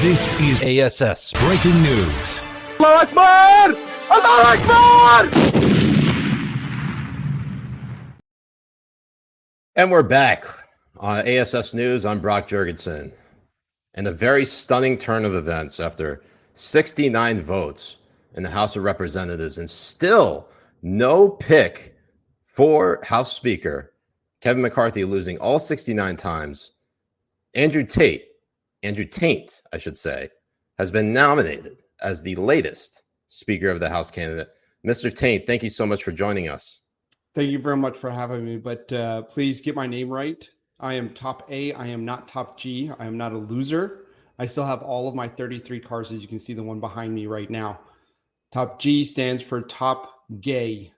This is ASS Breaking News. Allah Akbar! Allah Akbar! And we're back on ASS News. I'm Brock Jurgensen. And a very stunning turn of events after 69 votes in the House of Representatives and still no pick for House Speaker, Kevin McCarthy losing all 69 times. Andrew Taint, I should say, has been nominated as the latest Speaker of the House candidate. Mr. Taint, thank you so much for joining us. Thank you very much for having me, but please get my name right. I am top A. I am not top G. I am not a loser. I still have all of my 33 cars, as you can see, the one behind me right now. Top G stands for top gay.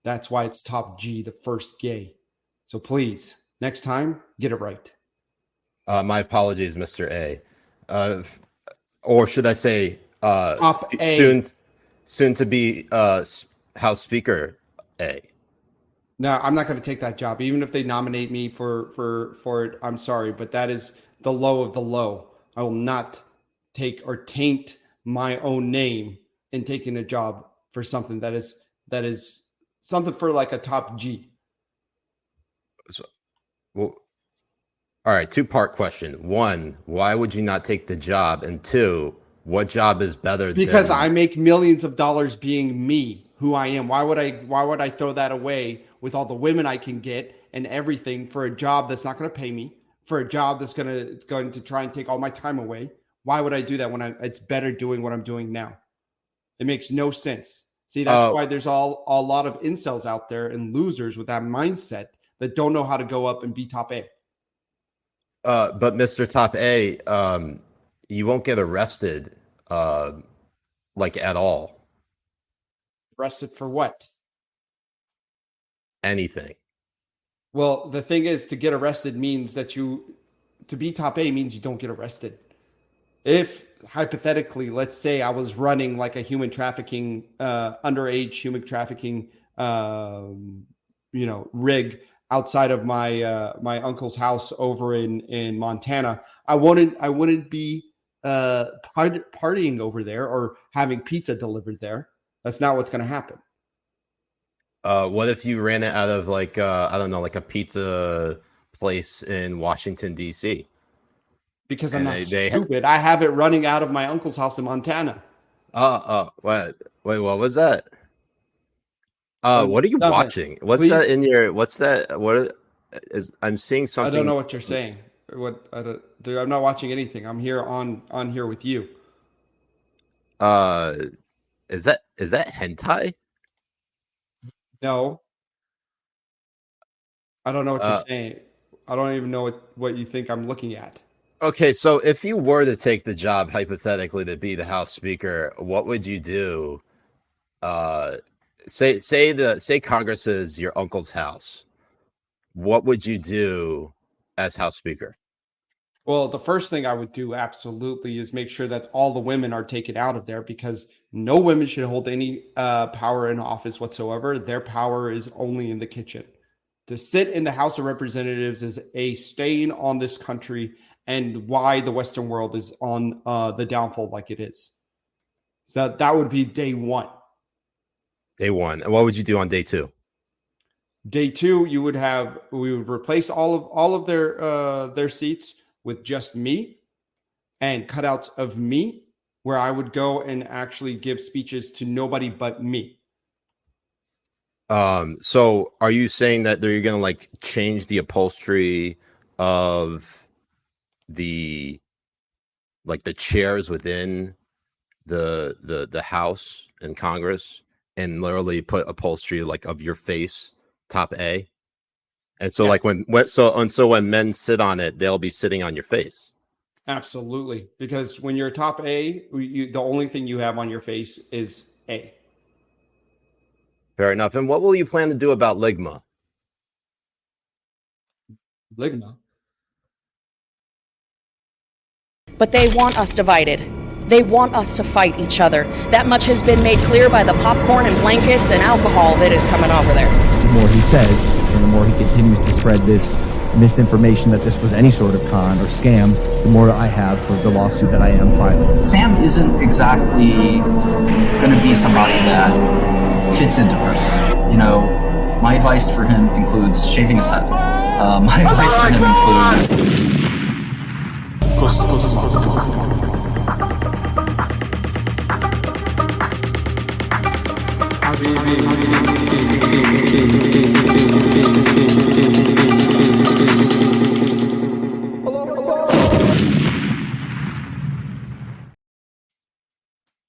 That's why it's top G, the first gay. So please, next time, get it right. My apologies, Mr. A. Or should I say, top A. Soon to be House Speaker A. No, I'm not going to take that job. Even if they nominate me for it, I'm sorry, but that is the low of the low. I will not take or taint my own name in taking a job for something that is something for like a top G. So, well, all right, two-part question. One, why would you not take the job? And two, what job is better? Because I make millions of dollars being me, who I am. Why would I throw that away with all the women I can get and everything for a job that's not going to pay me, for a job that's going to try and take all my time away? Why would I do that when it's better doing what I'm doing now? It makes no sense. See, that's why there's a lot of incels out there and losers with that mindset that don't know how to go up and be top A. But Mr. Top A, you won't get arrested like at all. Arrested for what? Anything. Well, the thing is, to get arrested means that to be top A means you don't get arrested. If hypothetically, let's say I was running like a human trafficking, underage human trafficking, rig outside of my uncle's house over in Montana, I wouldn't be partying over there or having pizza delivered there. That's not what's going to happen. What if you ran it out of like like a pizza place in Washington, D.C.? Because I'm not stupid. I have it running out of my uncle's house in Montana. What? Wait, what was that? What are you watching? What's Please? That in your? What's that? What is? I'm seeing something. I don't know what you're saying. Dude, I'm not watching anything. I'm here on here with you. Is that hentai? No. I don't know what you're saying. I don't even know what you think I'm looking at. Okay, so if you were to take the job hypothetically to be the House Speaker, what would you do? Say Congress is your uncle's house. What would you do as House Speaker? Well, the first thing I would do absolutely is make sure that all the women are taken out of there, because no women should hold any power in office whatsoever. Their power is only in the kitchen. To sit in the House of Representatives is a stain on this country and why the Western world is on the downfall like it is. So that would be day one. Day one. And what would you do on day two? Day two, we would replace all of their seats with just me and cutouts of me, where I would go and actually give speeches to nobody but me. So are you saying that you're going to like change the upholstery of the chairs within the House and Congress and literally put upholstery like of your face, top A? And so Yes. when men sit on it, they'll be sitting on your face. Absolutely. Because when you're top A, the only thing you have on your face is A. Fair enough. And what will you plan to do about Ligma? Ligma. But they want us divided. They want us to fight each other. That much has been made clear by the popcorn and blankets and alcohol that is coming over there. The more he says, and the more he continues to spread this misinformation that this was any sort of con or scam, the more I have for the lawsuit that I am filing. Sam isn't exactly going to be somebody that fits into prison. You know, my advice for him includes shaving his head. My advice for him includes...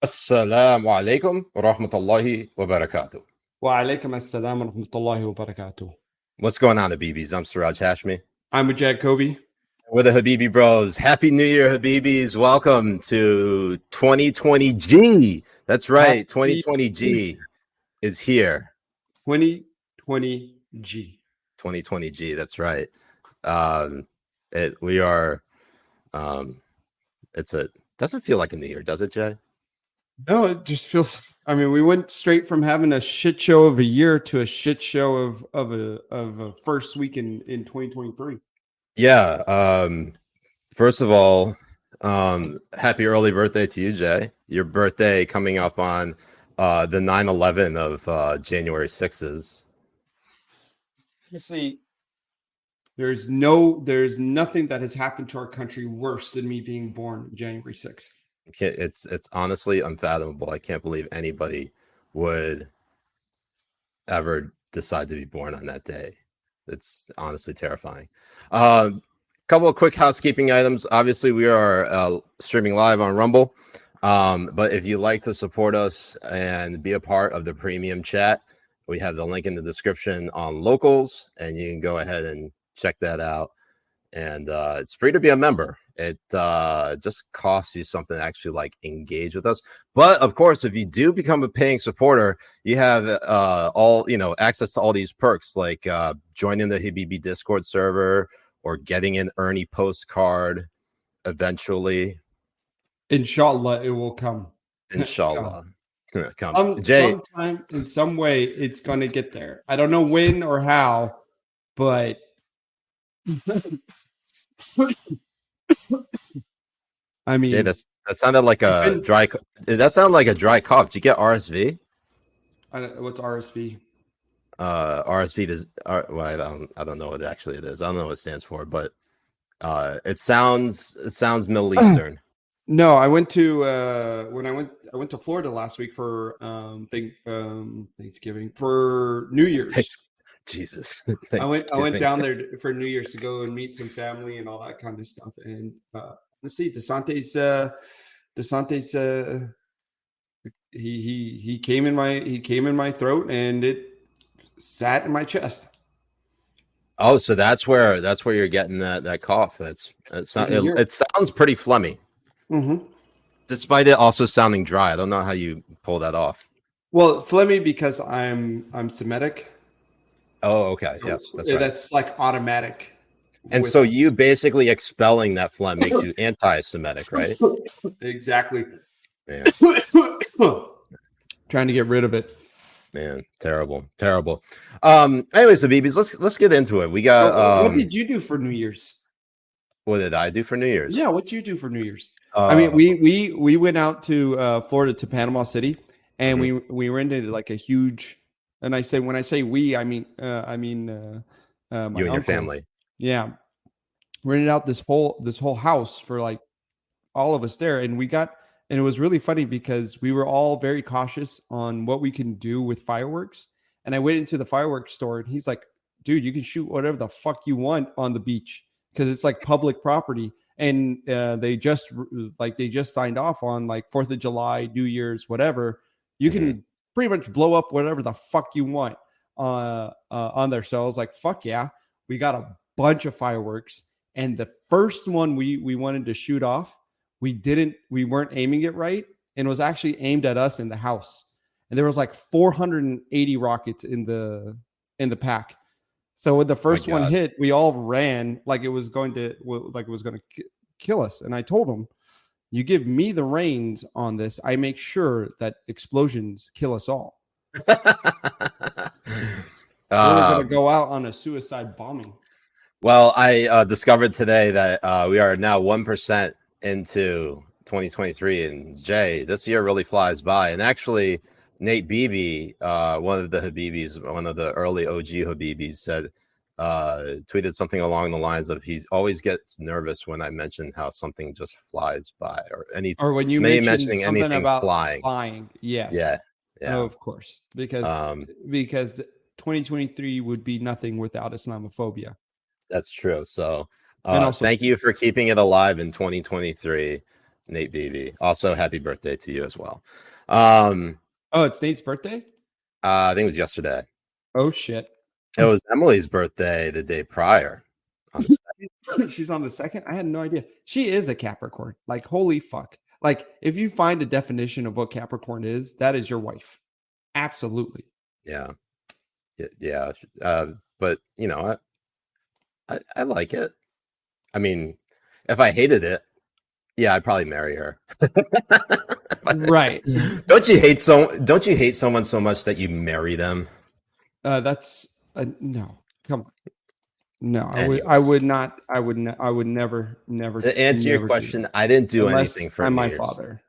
Assalamu alaikum wa rahmatullahi wa barakatuh. Wa alaikum assalam wa rahmatullahi wa barakatuh. What's going on, Habibis? I'm Siraj Hashmi. I'm Mujahed Kobbe. We're the Habibi Bros. Happy New Year, Habibis. Welcome to 2020G. That's right. 2020G is here. 2020G. 2020G. That's right. It doesn't feel like a new year, does it, Jay? No, it just feels. I mean, we went straight from having a shit show of a year to a shit show of a first week in 2023. Yeah. First of all, happy early birthday to you, Jay. Your birthday coming up on the 9/11 of January 6th. See, there's nothing that has happened to our country worse than me being born January 6th. It's honestly unfathomable. I can't believe anybody would ever decide to be born on that day. It's honestly terrifying. Couple of quick housekeeping items. Obviously, we are streaming live on Rumble. But if you'd like to support us and be a part of the premium chat, we have the link in the description on Locals, and you can go ahead and check that out. And it's free to be a member. It just costs you something to actually like engage with us. But of course, if you do become a paying supporter, you have access to all these perks, like joining the Habibi Discord server or getting an Ernie postcard eventually. Inshallah, it will come. Inshallah. Come. Jay, sometime in some way it's gonna get there. I don't know when or how, but I mean, Jay, that sounded like a dry. That sounded like a dry cough. Did you get RSV? What's RSV? RSV is. Well, I don't know what actually it is. I don't know what it stands for, but it sounds Middle Eastern. No, I went to I went to Florida last week for Thanksgiving, for New Year's. Jesus. I went down there for New Year's to go and meet some family and all that kind of stuff. And let's see, DeSante's he came in my throat and it sat in my chest. Oh, so that's where you're getting that cough. It sounds pretty phlegmy. Mm-hmm. Despite it also sounding dry. I don't know how you pull that off. Well, phlegmy because I'm Semitic. Oh, okay. Yes, that's right. That's like automatic. And so you basically expelling that phlegm makes you anti-Semitic, right? Exactly. Man. Trying to get rid of it. Man, terrible. Anyways, Habibis, let's get into it. We got what did you do for New Year's? What did I do for New Year's? Yeah, what did you do for New Year's? I mean, we went out to Florida, to Panama City, and we rented like a huge. And when I say we, I mean my you and your family. Yeah, rented out this whole house for like all of us there, and it was really funny because we were all very cautious on what we can do with fireworks. And I went into the fireworks store, and he's like, "Dude, you can shoot whatever the fuck you want on the beach because it's like public property." And they just signed off on like 4th of July, New Year's, whatever. You can pretty much blow up whatever the fuck you want on there. So I was like, fuck yeah. We got a bunch of fireworks. And the first one we wanted to shoot off, we weren't aiming it right. And it was actually aimed at us in the house. And there was like 480 rockets in the pack. So when the first one hit, we all ran like it was going to kill us. And I told him, you give me the reins on this, I make sure that explosions kill us all. We're going to go out on a suicide bombing. Well, I discovered today that we are now 1% into 2023, and Jay, this year really flies by. And actually, Nate Beebe, one of the Habibis, one of the early OG Habibis, said, tweeted something along the lines of, he always gets nervous when I mention how something just flies by, or when you mentioning something anything about flying. Yes. Yeah. Oh, of course, because 2023 would be nothing without Islamophobia. That's true. So And also, thank you for keeping it alive in 2023, Nate Beebe. Also, happy birthday to you as well. Oh, it's Nate's birthday? I think it was yesterday. Oh, shit. It was Emily's birthday the day prior. On the second. She's on the second? I had no idea. She is a Capricorn. Like, holy fuck. Like, if you find a definition of what Capricorn is, that is your wife. Absolutely. Yeah. But, you know, I like it. I mean, if I hated it, yeah, I'd probably marry her. Right. Don't you hate someone so much that you marry them? That's no. Come on. No, Anyways. I would never. To answer your question, I didn't do anything for I'm years. my father.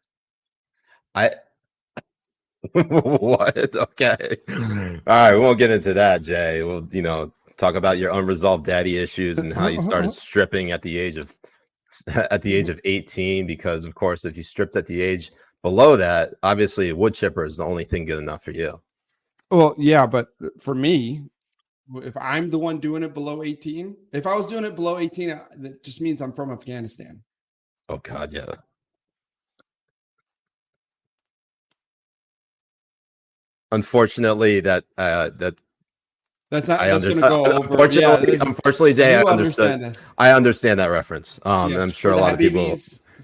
What? Okay. All right, we won't get into that, Jay. We'll, talk about your unresolved daddy issues and how you started stripping at the age of 18, because of course, if you stripped at the age below that, obviously wood chipper is the only thing good enough for you. Well, yeah, but for me, if I'm the one doing it below 18, if I was doing it below 18, that just means I'm from Afghanistan. Oh God, yeah. Unfortunately, that's not that's going to go over. Unfortunately, Jay, I understand that reference. Yes, I'm sure a lot of people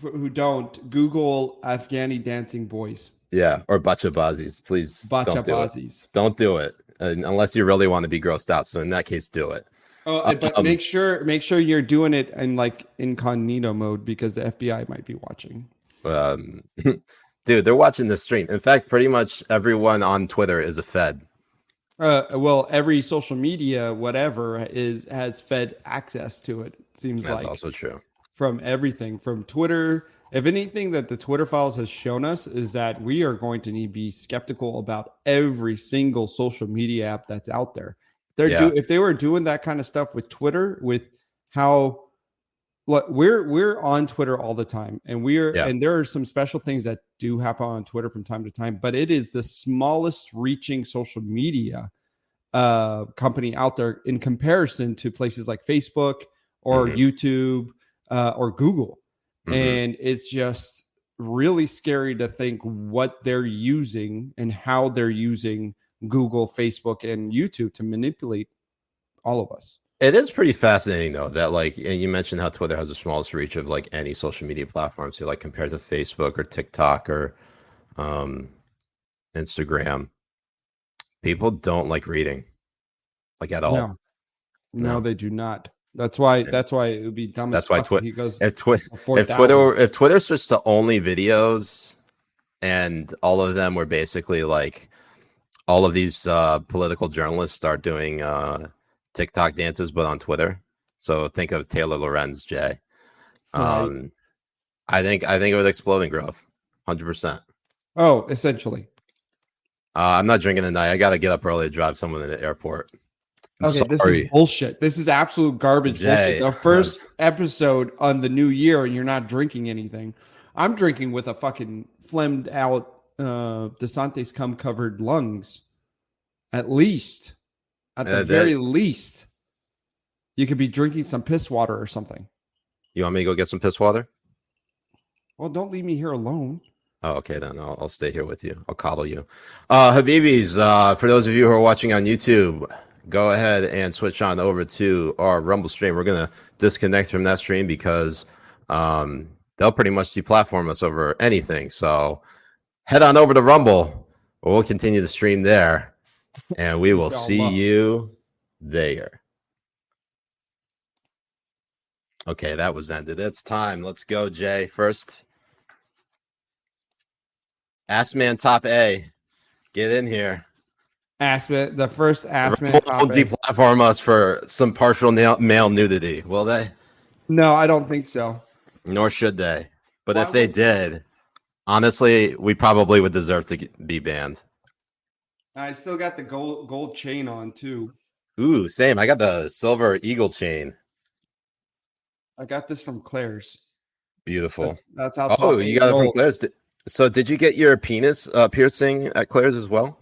who don't Google Afghani dancing boys. Yeah, or bachabazis, please. Bachabazis. Don't do it unless you really want to be grossed out. So in that case, do it. But make sure you're doing it in like incognito mode, because the FBI might be watching. Dude, they're watching this stream. In fact, pretty much everyone on Twitter is a Fed. Well, every social media, whatever, has Fed access to it. It seems that's like also true. From everything, from Twitter. If anything that the Twitter files has shown us is that we are going to need to be skeptical about every single social media app that's out there. If they were doing that kind of stuff with Twitter, with how we're on Twitter all the time, and and there are some special things that do happen on Twitter from time to time, but it is the smallest reaching social media company out there in comparison to places like Facebook or YouTube or Google. And it's just really scary to think what they're using and how they're using Google, Facebook, and YouTube to manipulate all of us. It is pretty fascinating, though, that and you mentioned how Twitter has the smallest reach of any social media platform. So compared to Facebook or TikTok or Instagram, people don't like reading at all. No, they do not. That's why it would be dumb. That's why Twitter. If Twitter switched to only videos, and all of them were basically all of these political journalists start doing TikTok dances, but on Twitter. So think of Taylor Lorenz, Jay. Right. I think it would explode in growth, 100%. Oh, essentially. I'm not drinking tonight. I got to get up early to drive someone to the airport. This is bullshit. This is absolute garbage. Jay, bullshit. The first episode on the new year, and you're not drinking anything. I'm drinking with a fucking phlegmed out DeSantis cum covered lungs. At least. At the very least. You could be drinking some piss water or something. You want me to go get some piss water? Well, don't leave me here alone. Oh, okay, then I'll stay here with you. I'll coddle you. Habibis, for those of you who are watching on YouTube, go ahead and switch on over to our Rumble stream. We're going to disconnect from that stream because they'll pretty much deplatform us over anything. So head on over to Rumble, or we'll continue the stream there, and we will see you there. Okay, that was ended. It's time. Let's go, Jay. First, Ass Man Top A. Get in here. The first Assman Won't topic. deplatform us for some partial male nudity, will they? No, I don't think so. Nor should they. But Why if they would- did, honestly, we probably would deserve to be banned. I still got the gold chain on too. Ooh, same. I got the silver eagle chain. I got this from Claire's. Beautiful. That's how. Oh, top you eight got it from rolls. Claire's. So did you get your penis piercing at Claire's as well?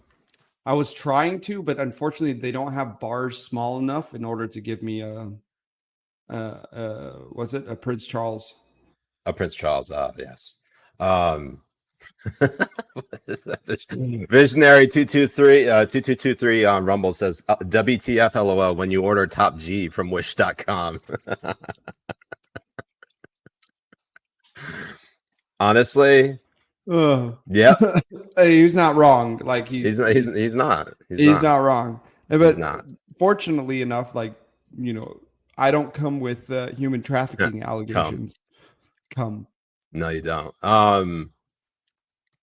I was trying to, but unfortunately, they don't have bars small enough in order to give me was it a Prince Charles? A Prince Charles, yes. Visionary 2223 on Rumble says WTF LOL when you order top G from wish.com. Honestly, yeah, he's not wrong. Like he's not. He's not wrong. But He's not. Fortunately enough, like I don't come with human trafficking allegations. Come. No, you don't.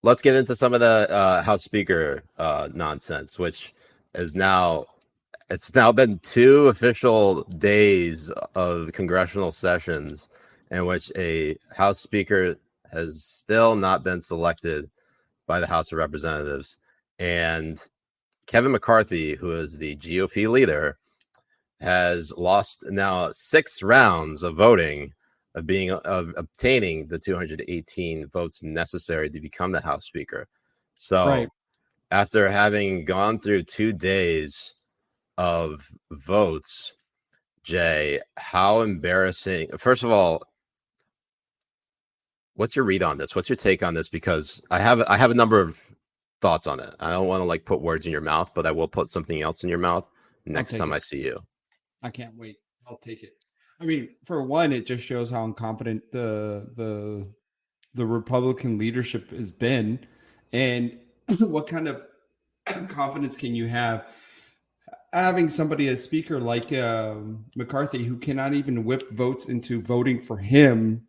Let's get into some of the House Speaker nonsense, which is now. It's now been 2 official days of congressional sessions in which a House Speaker has still not been selected by the House of Representatives. And Kevin McCarthy, who is the GOP leader, has lost now 6 rounds of voting of obtaining the 218 votes necessary to become the House Speaker. So after having gone through 2 days of votes, Jay, how embarrassing. First of all, what's your read on this? What's your take on this? Because I have a number of thoughts on it. I don't want to put words in your mouth, but I will put something else in your mouth next time I see you. I can't wait. I'll take it. I mean, for one, it just shows how incompetent the Republican leadership has been, and what kind of confidence can you have having somebody as speaker like McCarthy, who cannot even whip votes into voting for him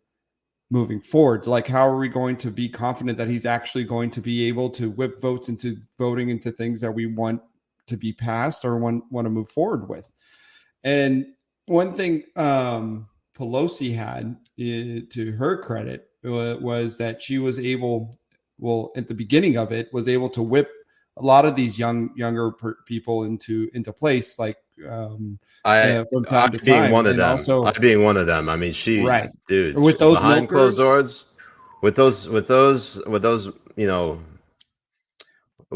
moving forward? Like, how are we going to be confident that he's actually going to be able to whip votes into voting into things that we want to be passed or want to move forward with? And one thing Pelosi had, to her credit, was that she was able, at the beginning of it, was able to whip a lot of these younger people into place, like from time to time. Being one of them. Also, I being one of them. I mean, dude, with those behind milkers, closed doors, with those with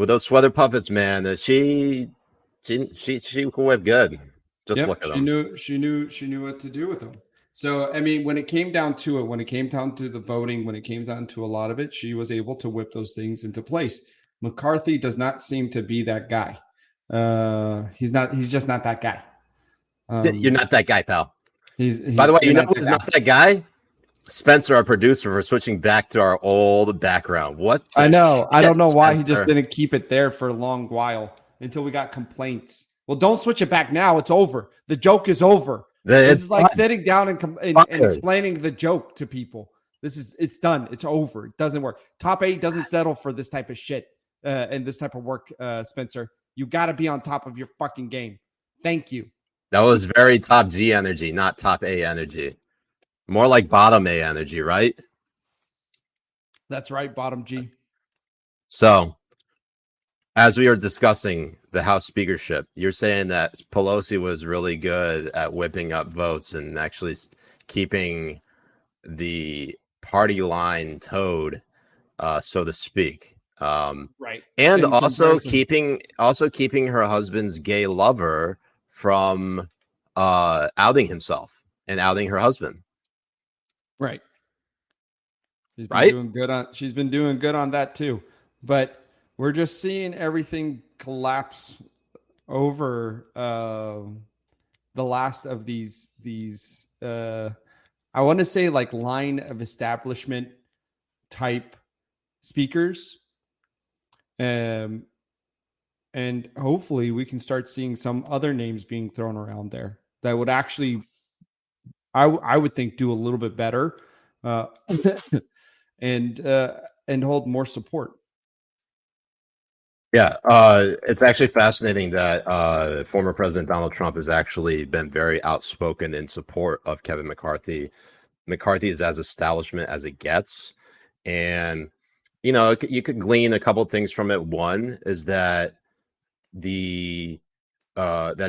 those sweater puppets, man. She can whip good. Just look at them. She knew what to do with them. So, I mean, when it came down to it, when it came down to the voting, when it came down to a lot of it, she was able to whip those things into place. McCarthy does not seem to be that guy. He's just not that guy. You're not that guy, pal. By the way, who's not that guy? Spencer, our producer, for switching back to our old background. What? I know. I don't know why he Spencer. just didn't keep it there for a long while until we got complaints. Well, don't switch it back now. It's over. The joke is over. This is like sitting down and explaining the joke to people. It's done. It's over. It doesn't work. Top 8 doesn't settle for this type of shit and this type of work, Spencer. You got to be on top of your fucking game. Thank you. That was very top G energy, not top A energy. More like bottom A energy, right? That's right, bottom G. So, as we are discussing the House speakership, you're saying that Pelosi was really good at whipping up votes and actually keeping the party line towed, so to speak. Right. And also keeping her husband's gay lover from outing himself and outing her husband. Right. She's been doing good on that too. But we're just seeing everything collapse over the last of these I want to say like line of establishment type speakers. And hopefully we can start seeing some other names being thrown around there that would actually, I would think, do a little bit better and hold more support. Yeah, it's actually fascinating that former President Donald Trump has actually been very outspoken in support of Kevin McCarthy. McCarthy is as establishment as it gets, and you could glean a couple things from it. One is that that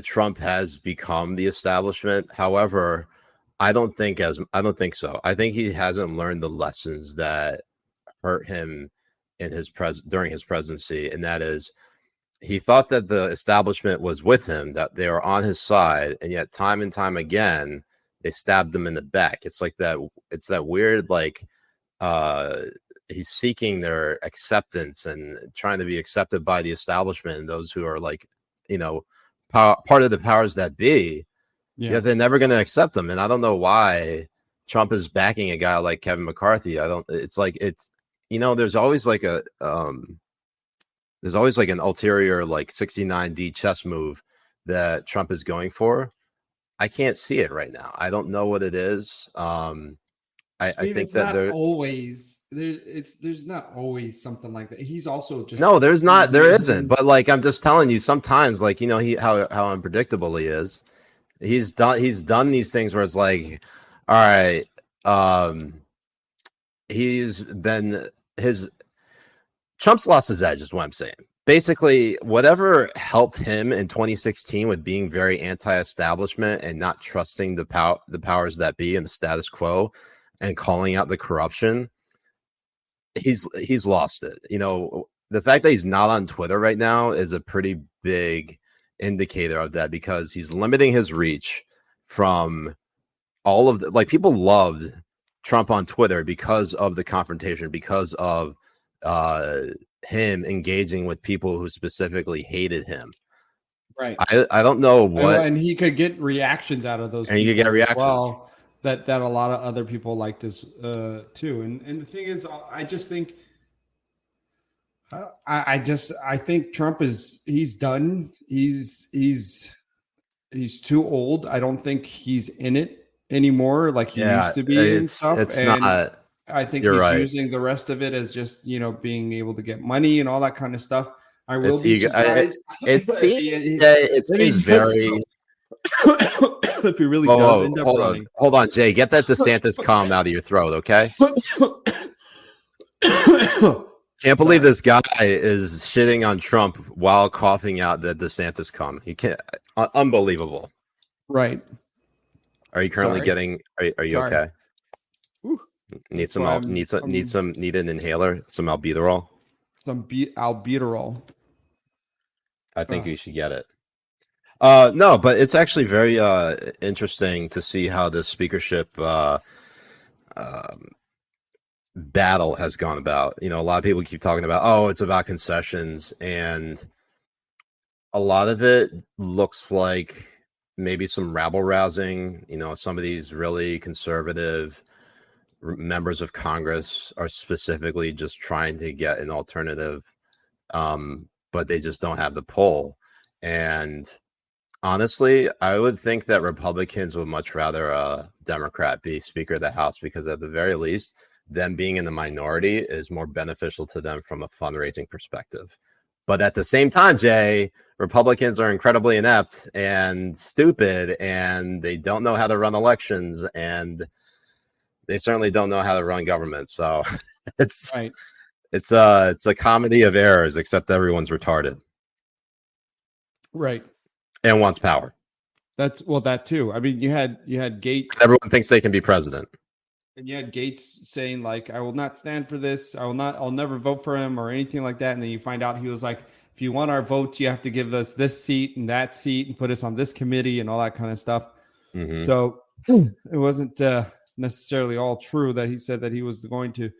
Trump has become the establishment. However, I don't think so. I think he hasn't learned the lessons that hurt him in during his presidency, and that is he thought that the establishment was with him, that they were on his side, and yet time and time again they stabbed him in the back. It's like that. It's that weird he's seeking their acceptance and trying to be accepted by the establishment and those who are part of the powers that be. Yeah, they're never going to accept him, and I don't know why Trump is backing a guy like Kevin McCarthy. There's always an ulterior 69D chess move that Trump is going for. I can't see it right now. I don't know what it is. I think that there's not always something like that. He's also just there isn't. But I'm just telling you, sometimes how unpredictable he is. He's done these things where it's like, all right, Trump's lost his edge is what I'm saying. Basically, whatever helped him in 2016 with being very anti-establishment and not trusting the powers that be and the status quo and calling out the corruption, he's lost it. The fact that he's not on Twitter right now is a pretty big indicator of that, because he's limiting his reach from all of the people loved Trump on Twitter because of the confrontation, because of him engaging with people who specifically hated him. Right. I don't know what, and he could get reactions out of those. And he could get reactions. Well, that a lot of other people liked as too. And the thing is, I just think. I think Trump he's done. He's too old. I don't think he's in it anymore like he used to be and stuff. I think he's using the rest of it as just, being able to get money and all that kind of stuff. I will be surprised. It seems very. If he really does end up running. Hold on, Jay. Get that DeSantis calm out of your throat, okay? Can't believe this guy is shitting on Trump while coughing out the DeSantis cum. You can't. Unbelievable. Right. Are you currently getting? Are you okay? Whew. Need an inhaler? Some albuterol? Some albuterol. I think you should get it. No, but it's actually very interesting to see how this speakership battle has gone about. A lot of people keep talking about, it's about concessions, and a lot of it looks like maybe some rabble rousing. Some of these really conservative members of Congress are specifically just trying to get an alternative, but they just don't have the pull. And honestly, I would think that Republicans would much rather a Democrat be Speaker of the House, because at the very least, them being in the minority is more beneficial to them from a fundraising perspective. But at the same time, Jay, Republicans are incredibly inept and stupid, and they don't know how to run elections, and they certainly don't know how to run government. So it's right. It's a comedy of errors, except everyone's retarded. Right. And wants power. That too. I mean, you had Gates. Everyone thinks they can be president. And you had Gates saying, I will not stand for this. I'll never vote for him or anything like that. And then you find out he was like, if you want our votes, you have to give us this seat and that seat and put us on this committee and all that kind of stuff. Mm-hmm. So it wasn't necessarily all true that he said that he was going to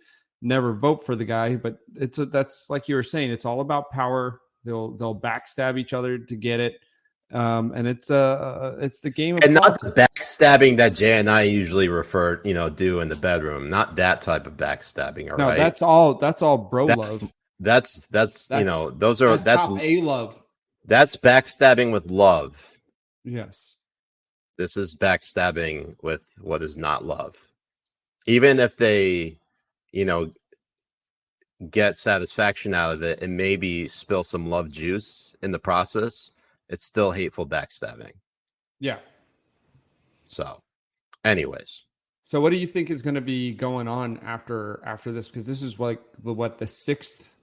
never vote for the guy. But that's like you were saying, it's all about power. They'll backstab each other to get it. And it's the game of and politics. Not the backstabbing that Jay and I usually do in the bedroom. Not that type of backstabbing. All right. That's all bro love. That's that's A love. That's backstabbing with love. Yes. This is backstabbing with what is not love. Even if they, get satisfaction out of it and maybe spill some love juice in the process, it's still hateful backstabbing. Yeah. So, anyways. So what do you think is going to be going on after this? Because this is like the sixth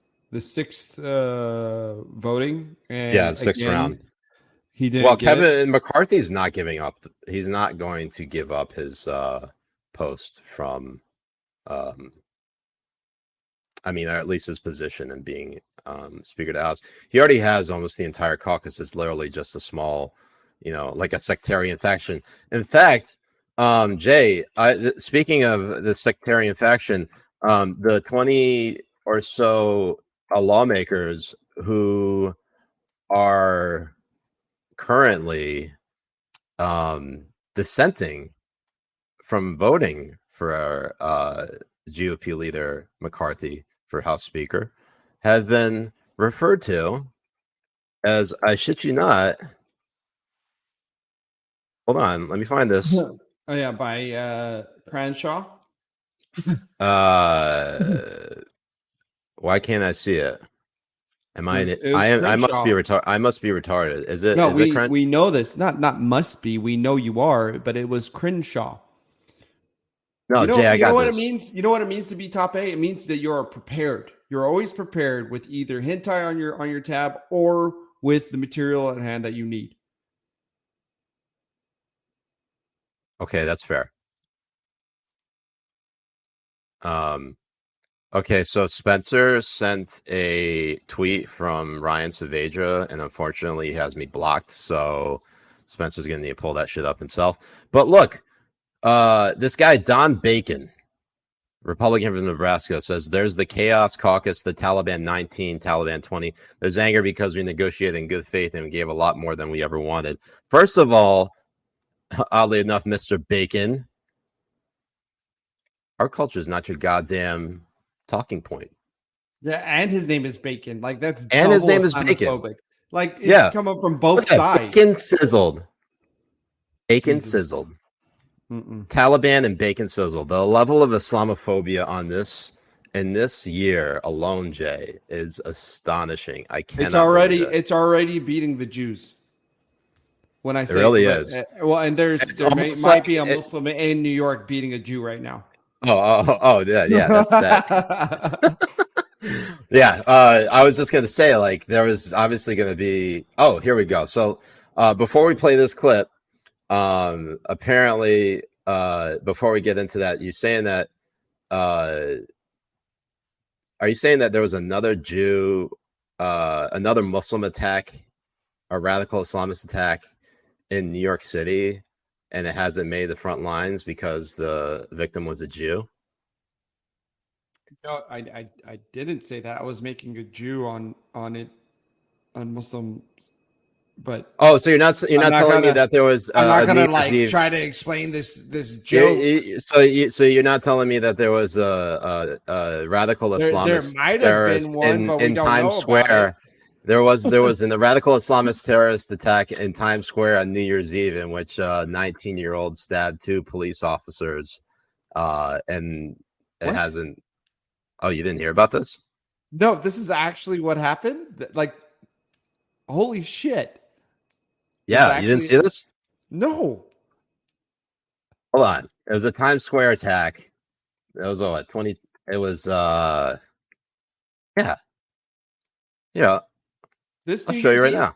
voting. And yeah, sixth round. He did. Well, Kevin McCarthy's not giving up. He's not going to give up his post from, or at least his position in being Speaker of the House. He already has almost the entire caucus. It's literally just a small, like a sectarian faction. In fact, Jay, speaking of the sectarian faction, the 20 or so lawmakers who are currently dissenting from voting for GOP leader McCarthy for House Speaker have been referred to as, I shit you not, hold on, let me find this. Oh yeah, by Cranshaw. Why can't I see it? Am I? It was I must be Crenshaw. retarded. I must be retarded. Is it? No, is we it we know this. Not must be. We know you are, but it was Crenshaw. No, Jay, I got what this. it means. You know what it means to be top A. It means that you're prepared. You're always prepared with either hentai on your tab or with the material at hand that you need. Okay, that's fair. Okay, so Spencer sent a tweet from Ryan Saavedra, and unfortunately he has me blocked, so Spencer's gonna need to pull that shit up himself. But look, this guy Don Bacon, Republican from Nebraska, says there's the Chaos Caucus, the Taliban 19, Taliban 20. There's anger because we negotiated in good faith and we gave a lot more than we ever wanted. First of all, oddly enough, Mr. Bacon, our culture is not your goddamn talking point. Yeah, and his name is Bacon. Like that's and his name is Islamophobic. Bacon. Like it's come up from both sides. Bacon sizzled. Bacon Jesus. sizzled. Mm-mm. Taliban and bacon sizzle. The level of Islamophobia on this in this year alone, Jay, is astonishing. I cannot. It's already beating the Jews. When I say it really is. Well, and there might be a Muslim in New York beating a Jew right now. Oh, yeah, that's that. Yeah, I was just gonna say, like, there was obviously gonna be. Oh, here we go. So, before we play this clip, apparently, before we get into that, you're saying that, are you saying that there was another Jew, another Muslim attack, a radical Islamist attack in New York City, and it hasn't made the front lines because the victim was a Jew? No, I didn't say that. I was making a Jew on Muslims, but so you're not telling me that there was. I'm not gonna like try to explain this joke. So you're not telling me that there was a radical Islamist there might have been one, but we don't Times know Square. about it. There was in the radical Islamist terrorist attack in Times Square on New Year's Eve, in which 19-year-old stabbed 2 police officers, and it hasn't. Oh, you didn't hear about this? No, this is actually what happened. Like, holy shit! Yeah, you didn't see this? No. Hold on. It was a Times Square attack. It was what 20. It was yeah. This I'll show you right now.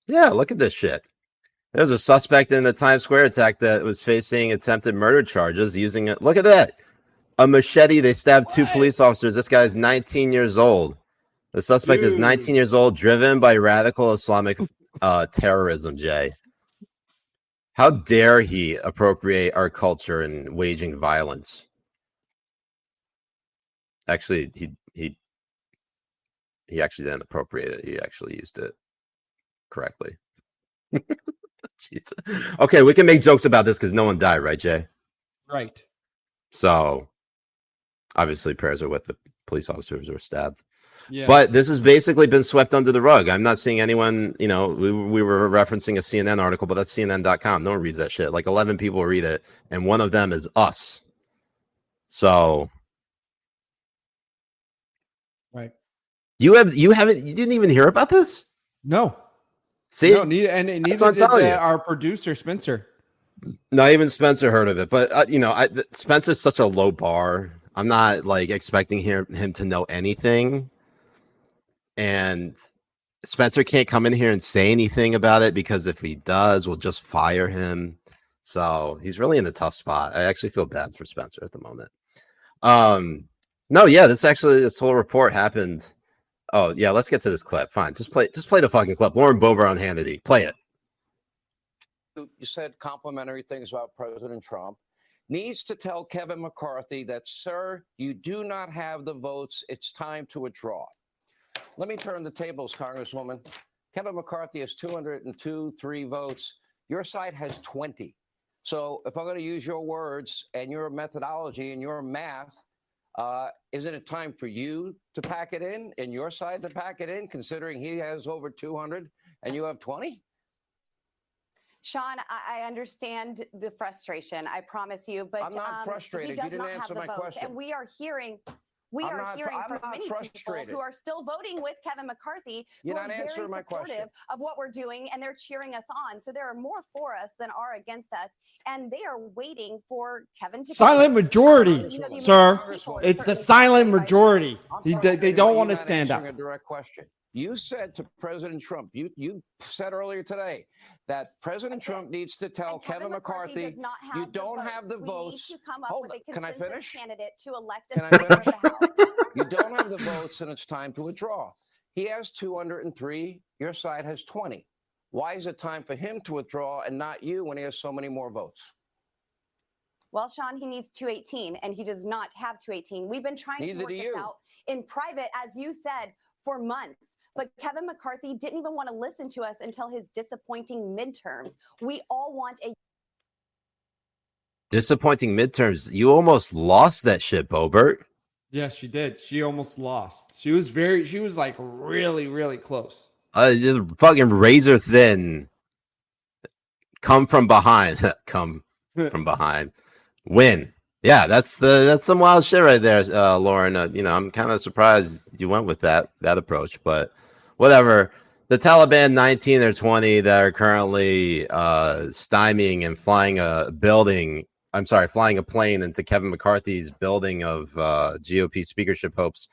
Yeah, look at this shit. There's a suspect in the Times Square attack that was facing attempted murder charges using it. Look at that. A machete. They stabbed 2 police officers. This guy's 19 years old. The suspect is 19 years old, driven by radical Islamic terrorism, Jay. How dare he appropriate our culture and waging violence? Actually, he actually didn't appropriate it. He actually used it correctly. Jesus. Okay, we can make jokes about this because no one died, right, Jay? Right. So, obviously, prayers are with the police officers who were stabbed. Yes. But this has basically been swept under the rug. I'm not seeing anyone, we were referencing a CNN article, but that's CNN.com. No one reads that shit. Like 11 people read it, and one of them is us. So, You didn't even hear about this? No. See, No, neither did our producer Spencer. Not even Spencer heard of it, but Spencer's such a low bar. I'm not like expecting him to know anything, and Spencer can't come in here and say anything about it because if he does, we'll just fire him. So he's really in a tough spot. I actually feel bad for Spencer at the moment. No, yeah, this whole report happened. Oh yeah, let's get to this clip. Fine, just play the fucking clip. Lauren Boebert on Hannity, play it. You said complimentary things about President Trump, needs to tell Kevin McCarthy that, sir, you do not have the votes. It's time to withdraw. Let me turn the tables, Congresswoman. Kevin McCarthy has 203 votes. Your side has 20. So if I'm going to use your words and your methodology and your math, isn't it time for you to pack it in and your side to pack it in, considering he has over 200 and you have 20? Sean, I understand the frustration. I promise you, but I'm not frustrated. You didn't answer my question. And we are hearing from many people who are still voting with Kevin McCarthy, who are very supportive of what we're doing, and they're cheering us on. So there are more for us than are against us, and they are waiting for Kevin to silent majority, sir. It's the silent majority. They don't want to stand up. A direct question. You said to President Trump, you said earlier today that President Trump needs to tell Kevin McCarthy, you don't have the votes. Hold on. Can I finish? To elect Can I finish? You don't have the votes and it's time to withdraw. He has 203. Your side has 20. Why is it time for him to withdraw and not you when he has so many more votes? Well, Sean, he needs 218 and he does not have 218. We've been trying to work this out in private, as you said, for months. But Kevin McCarthy didn't even want to listen to us until his disappointing midterms. We all want a disappointing midterms. You almost lost that shit, Boebert. Yes, she did. She almost lost. She was like really, really close. Fucking razor thin. Come from behind. Come from behind. Win. Yeah, that's some wild shit right there, Lauren. I'm kind of surprised you went with that approach, but whatever. The Taliban 19 or 20 that are currently stymieing and flying a plane into Kevin McCarthy's building of GOP speakership hopes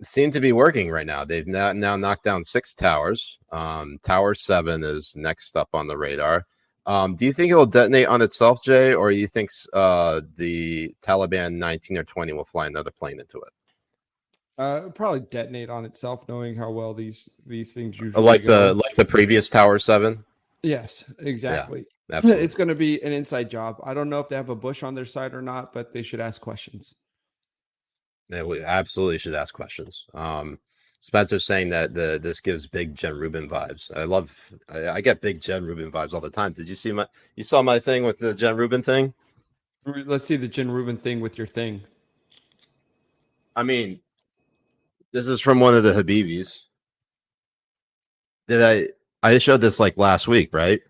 seem to be working right now. They've now knocked down 6 towers. Tower 7 is next up on the radar. Do you think it will detonate on itself, Jay, or do you think the Taliban 19 or 20 will fly another plane into it? It'll probably detonate on itself, knowing how well these things usually like go. the previous Tower 7. Yes, exactly. Yeah, it's going to be an inside job. I don't know if they have a Bush on their side or not, but they should ask questions. Yeah, we absolutely should ask questions. Spencer's saying that this gives big Jen Rubin vibes. I get big Jen Rubin vibes all the time. Did you saw my thing with the Jen Rubin thing? Let's see the Jen Rubin thing with your thing. I mean, this is from one of the Habibis. I showed this like last week, right?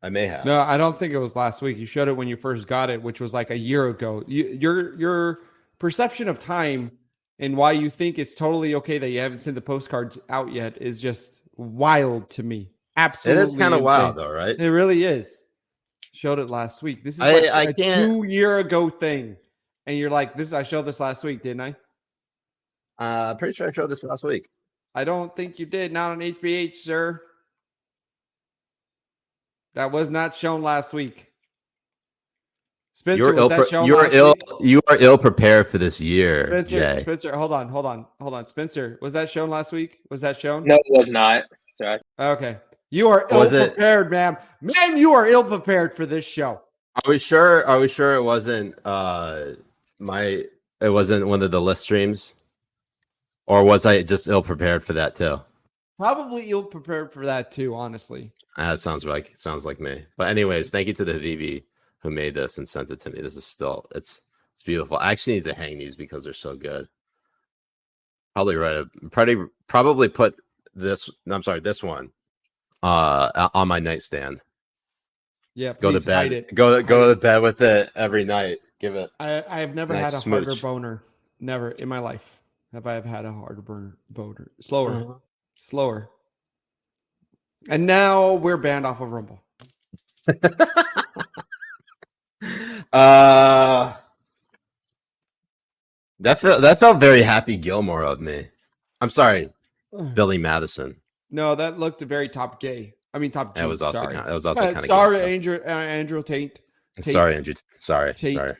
I may have. No, I don't think it was last week. You showed it when you first got it, which was like a year ago. Your perception of time and why you think it's totally okay that you haven't sent the postcards out yet is just wild to me. Absolutely. It is kind of wild though, right? It really is. Showed it last week. This is like a 2-year ago thing. And you're like, I showed this last week, didn't I? Pretty sure I showed this last week. I don't think you did. Not on HPH, sir. That was not shown last week. Spencer, you are ill prepared for this year. Spencer, hold on. Spencer, was that shown last week? Was that shown? No, it was not. Sorry. Okay. You are ill prepared, ma'am. Ma'am, you are ill prepared for this show. Are we sure it wasn't it wasn't one of the list streams? Or was I just ill prepared for that too? Probably ill prepared for that too, honestly. That sounds like me. But anyways, thank you to the Habibi who made this and sent it to me. This is still it's beautiful. I actually need to hang these because they're so good. Probably put this one on my nightstand. Yeah, go to bed. Go to bed with it every night. Give it. I have never had a harder boner. Never in my life. have I ever had a harder boner? Slower. And now we're banned off of Rumble. That felt very Happy Gilmore of me. I'm sorry, Billy Madison. No, that looked very top gay. I mean, top G. That was also sorry. Kind of sorry, Andrew Tate. Sorry, Andrew. Sorry. Tate. Sorry.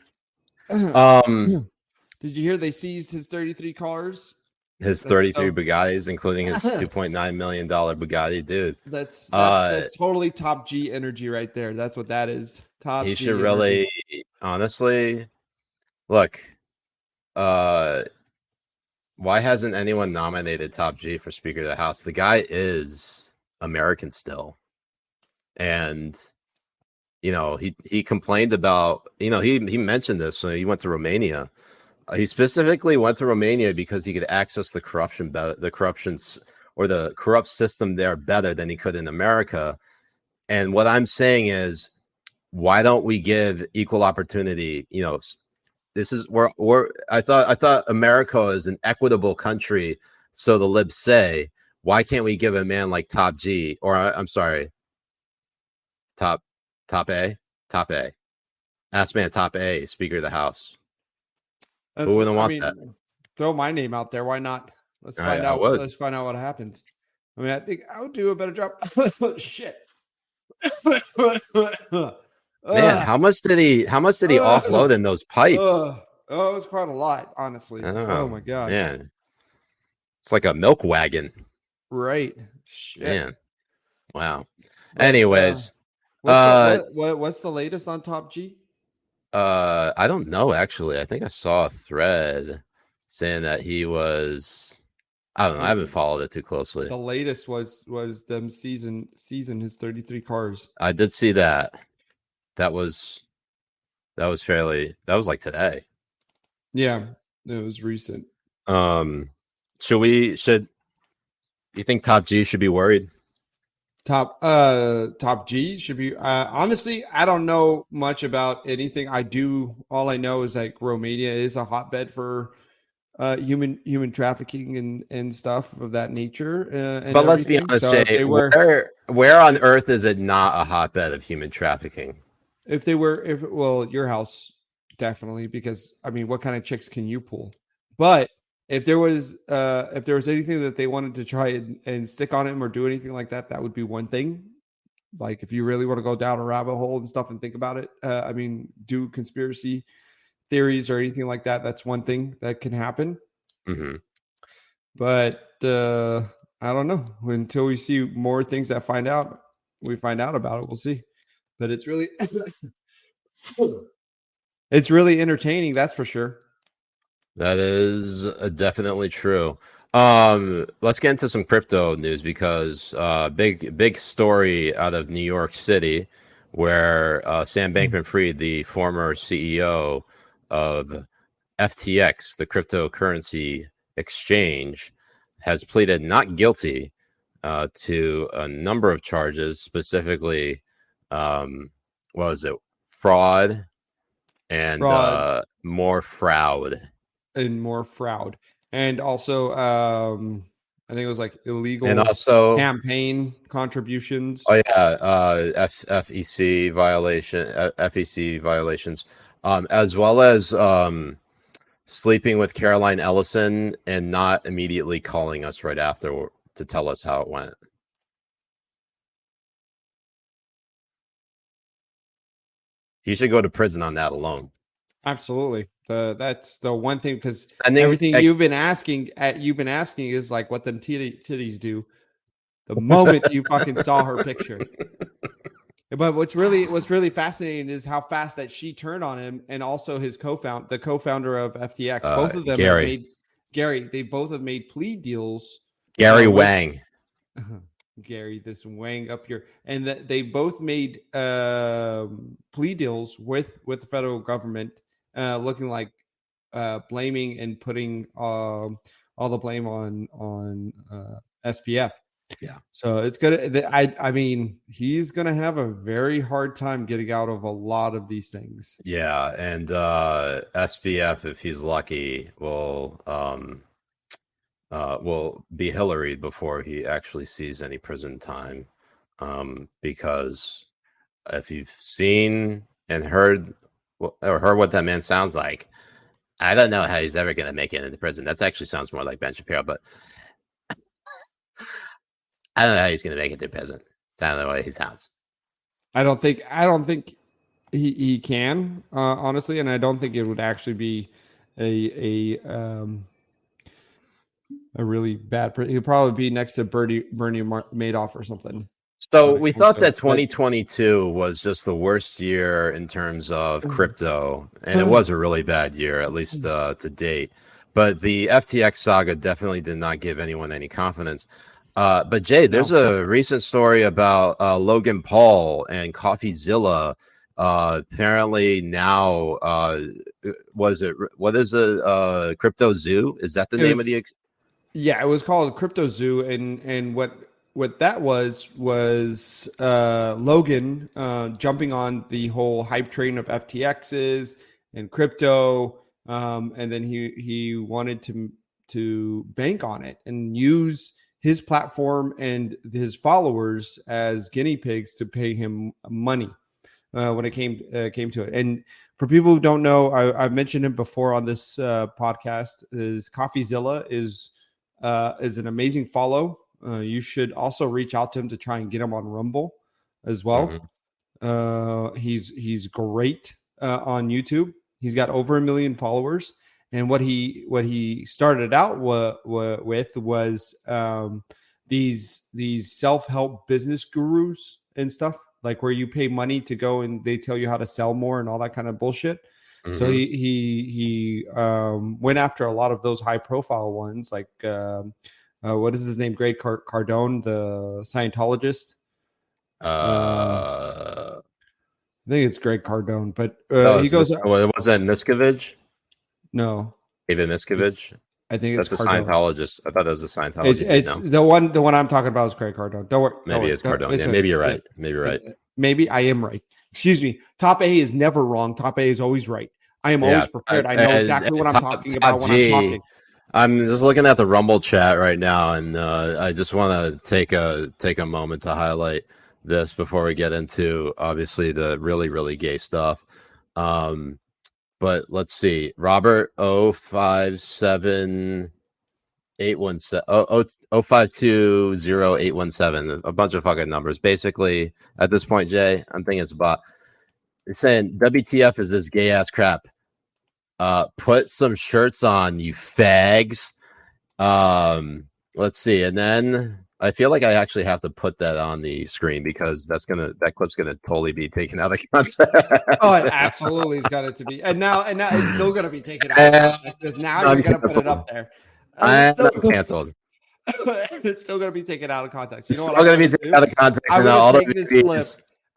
Did you hear they seized his 33 cars? His 33 Bugattis, including his $2.9 million Bugatti, dude. That's totally top G energy right there. That's what that is. Top He G should energy. really, honestly, look. Why hasn't anyone nominated Top G for Speaker of the House? The guy is American still, and he complained about he mentioned this when he went to Romania. He specifically went to Romania because he could access the corrupt system there better than he could in America. And what I'm saying is, why don't we give equal opportunity? This is where I thought America is an equitable country. So the libs say, why can't we give a man like Top G, or I'm sorry, Top A, Ass Man Top A, Speaker of the House? Who wouldn't want that? Throw my name out there. Why not? Let's find out. Let's find out what happens. I mean, I think I would do a better job. Shit. Man, how much did he offload in those pipes? It was quite a lot, honestly. Oh my god. Man. It's like a milk wagon. Right. Shit. Man. Wow. Anyways. What's the latest on Top G? I don't know, actually. I think I saw a thread saying that he was, I don't know, I haven't followed it too closely. The latest was them season his 33 cars. I did see that. That was like today. Yeah, it was recent. You think Top G should be worried? Top G should be honestly, I don't know much about anything. All I know is like Romania is a hotbed for human trafficking and stuff of that nature. But let's be honest, Jay, where on earth is it not a hotbed of human trafficking? Your house definitely, because I mean, what kind of chicks can you pull? But if there was anything that they wanted to try and stick on him or do anything like that, that would be one thing. Like if you really want to go down a rabbit hole and stuff and think about it, I mean, do conspiracy theories or anything like that. That's one thing that can happen. Mm-hmm. But I don't know. Until we see more things that we find out about it, we'll see. But it's really, it's really entertaining. That's for sure. That is definitely true. Let's get into some crypto news because big story out of New York City where Sam Bankman-Fried, the former CEO of FTX, the cryptocurrency exchange, has pleaded not guilty to a number of charges, specifically, fraud and more fraud. And more fraud, and also I think it was like illegal and also campaign contributions. Oh yeah, FEC violations, as well as sleeping with Caroline Ellison and not immediately calling us right after to tell us how it went. He should go to prison on that alone. Absolutely. That's the one thing, because everything you've been asking is like what them titties do the moment you fucking saw her picture. But what's really fascinating is how fast that she turned on him, and also his the co-founder of FTX. Both of them they both have made plea deals. Gary Wang. Gary, this Wang up here, and that they both made plea deals with the federal government, looking like blaming and putting all the blame on SPF. Yeah. So it's gonna. I mean, he's gonna have a very hard time getting out of a lot of these things. Yeah, and SPF, if he's lucky, will will be Hillary before he actually sees any prison time. Because if you've seen and heard what that man sounds like, I don't know how he's ever going to make it into prison. That actually sounds more like Ben Shapiro, but I don't know how he's going to make it to prison. Sound the way he sounds. I don't think he can, honestly, and I don't think it would actually be a really bad. He'll probably be next to Bernie Madoff or something. So we thought that 2022 was just the worst year in terms of crypto, and it was a really bad year, at least to date. But the FTX saga definitely did not give anyone any confidence. But Jay, there's a recent story about Logan Paul and CoffeeZilla. Apparently now, what is a Crypto Zoo? Is that the name of the? Yeah, it was called Crypto Zoo, and what that was Logan jumping on the whole hype train of FTXs and crypto, and then he wanted to bank on it and use his platform and his followers as guinea pigs to pay him money when it came to it. And for people who don't know, I've mentioned him before on this podcast. Is CoffeeZilla is an amazing follow. You should also reach out to him to try and get him on Rumble as well. He's great on YouTube. He's got over 1 million followers. And what he started out with was these self-help business gurus and stuff, like where you pay money to go and they tell you how to sell more and all that kind of bullshit. So he went after a lot of those high-profile ones, like what is his name? Greg Cardone, the Scientologist. I think it's Greg Cardone, but he goes. Was that Miscavige? No, David Miscavige. I think it's a Cardone. Scientologist. I thought it was a Scientologist. It's the one I'm talking about is Greg Cardone. Don't worry. Maybe it's Cardone. Yeah, maybe you're right. Maybe you're right. Maybe I am right. Excuse me. Top A is never wrong. Top A is always right. I am always prepared. I know exactly what I'm talking about when I'm talking. I'm just looking at the Rumble chat right now, and I just want to take a moment to highlight this before we get into obviously the really, really gay stuff. But let's see. Robert 057817 05200817, a bunch of fucking numbers. Basically, at this point, Jay, I'm thinking it's a bot. It's saying WTF is this gay ass crap. Put some shirts on, you fags. Let's see, and then I feel like I actually have to put that on the screen because that clip's gonna totally be taken out of context. Oh, it absolutely has got it to be, and now it's still gonna be taken out of context because now you're gonna put it up there. I'm canceled. It's still gonna be taken out of context. You know it's what? Still gonna be taken out of context. I'm gonna take this clip.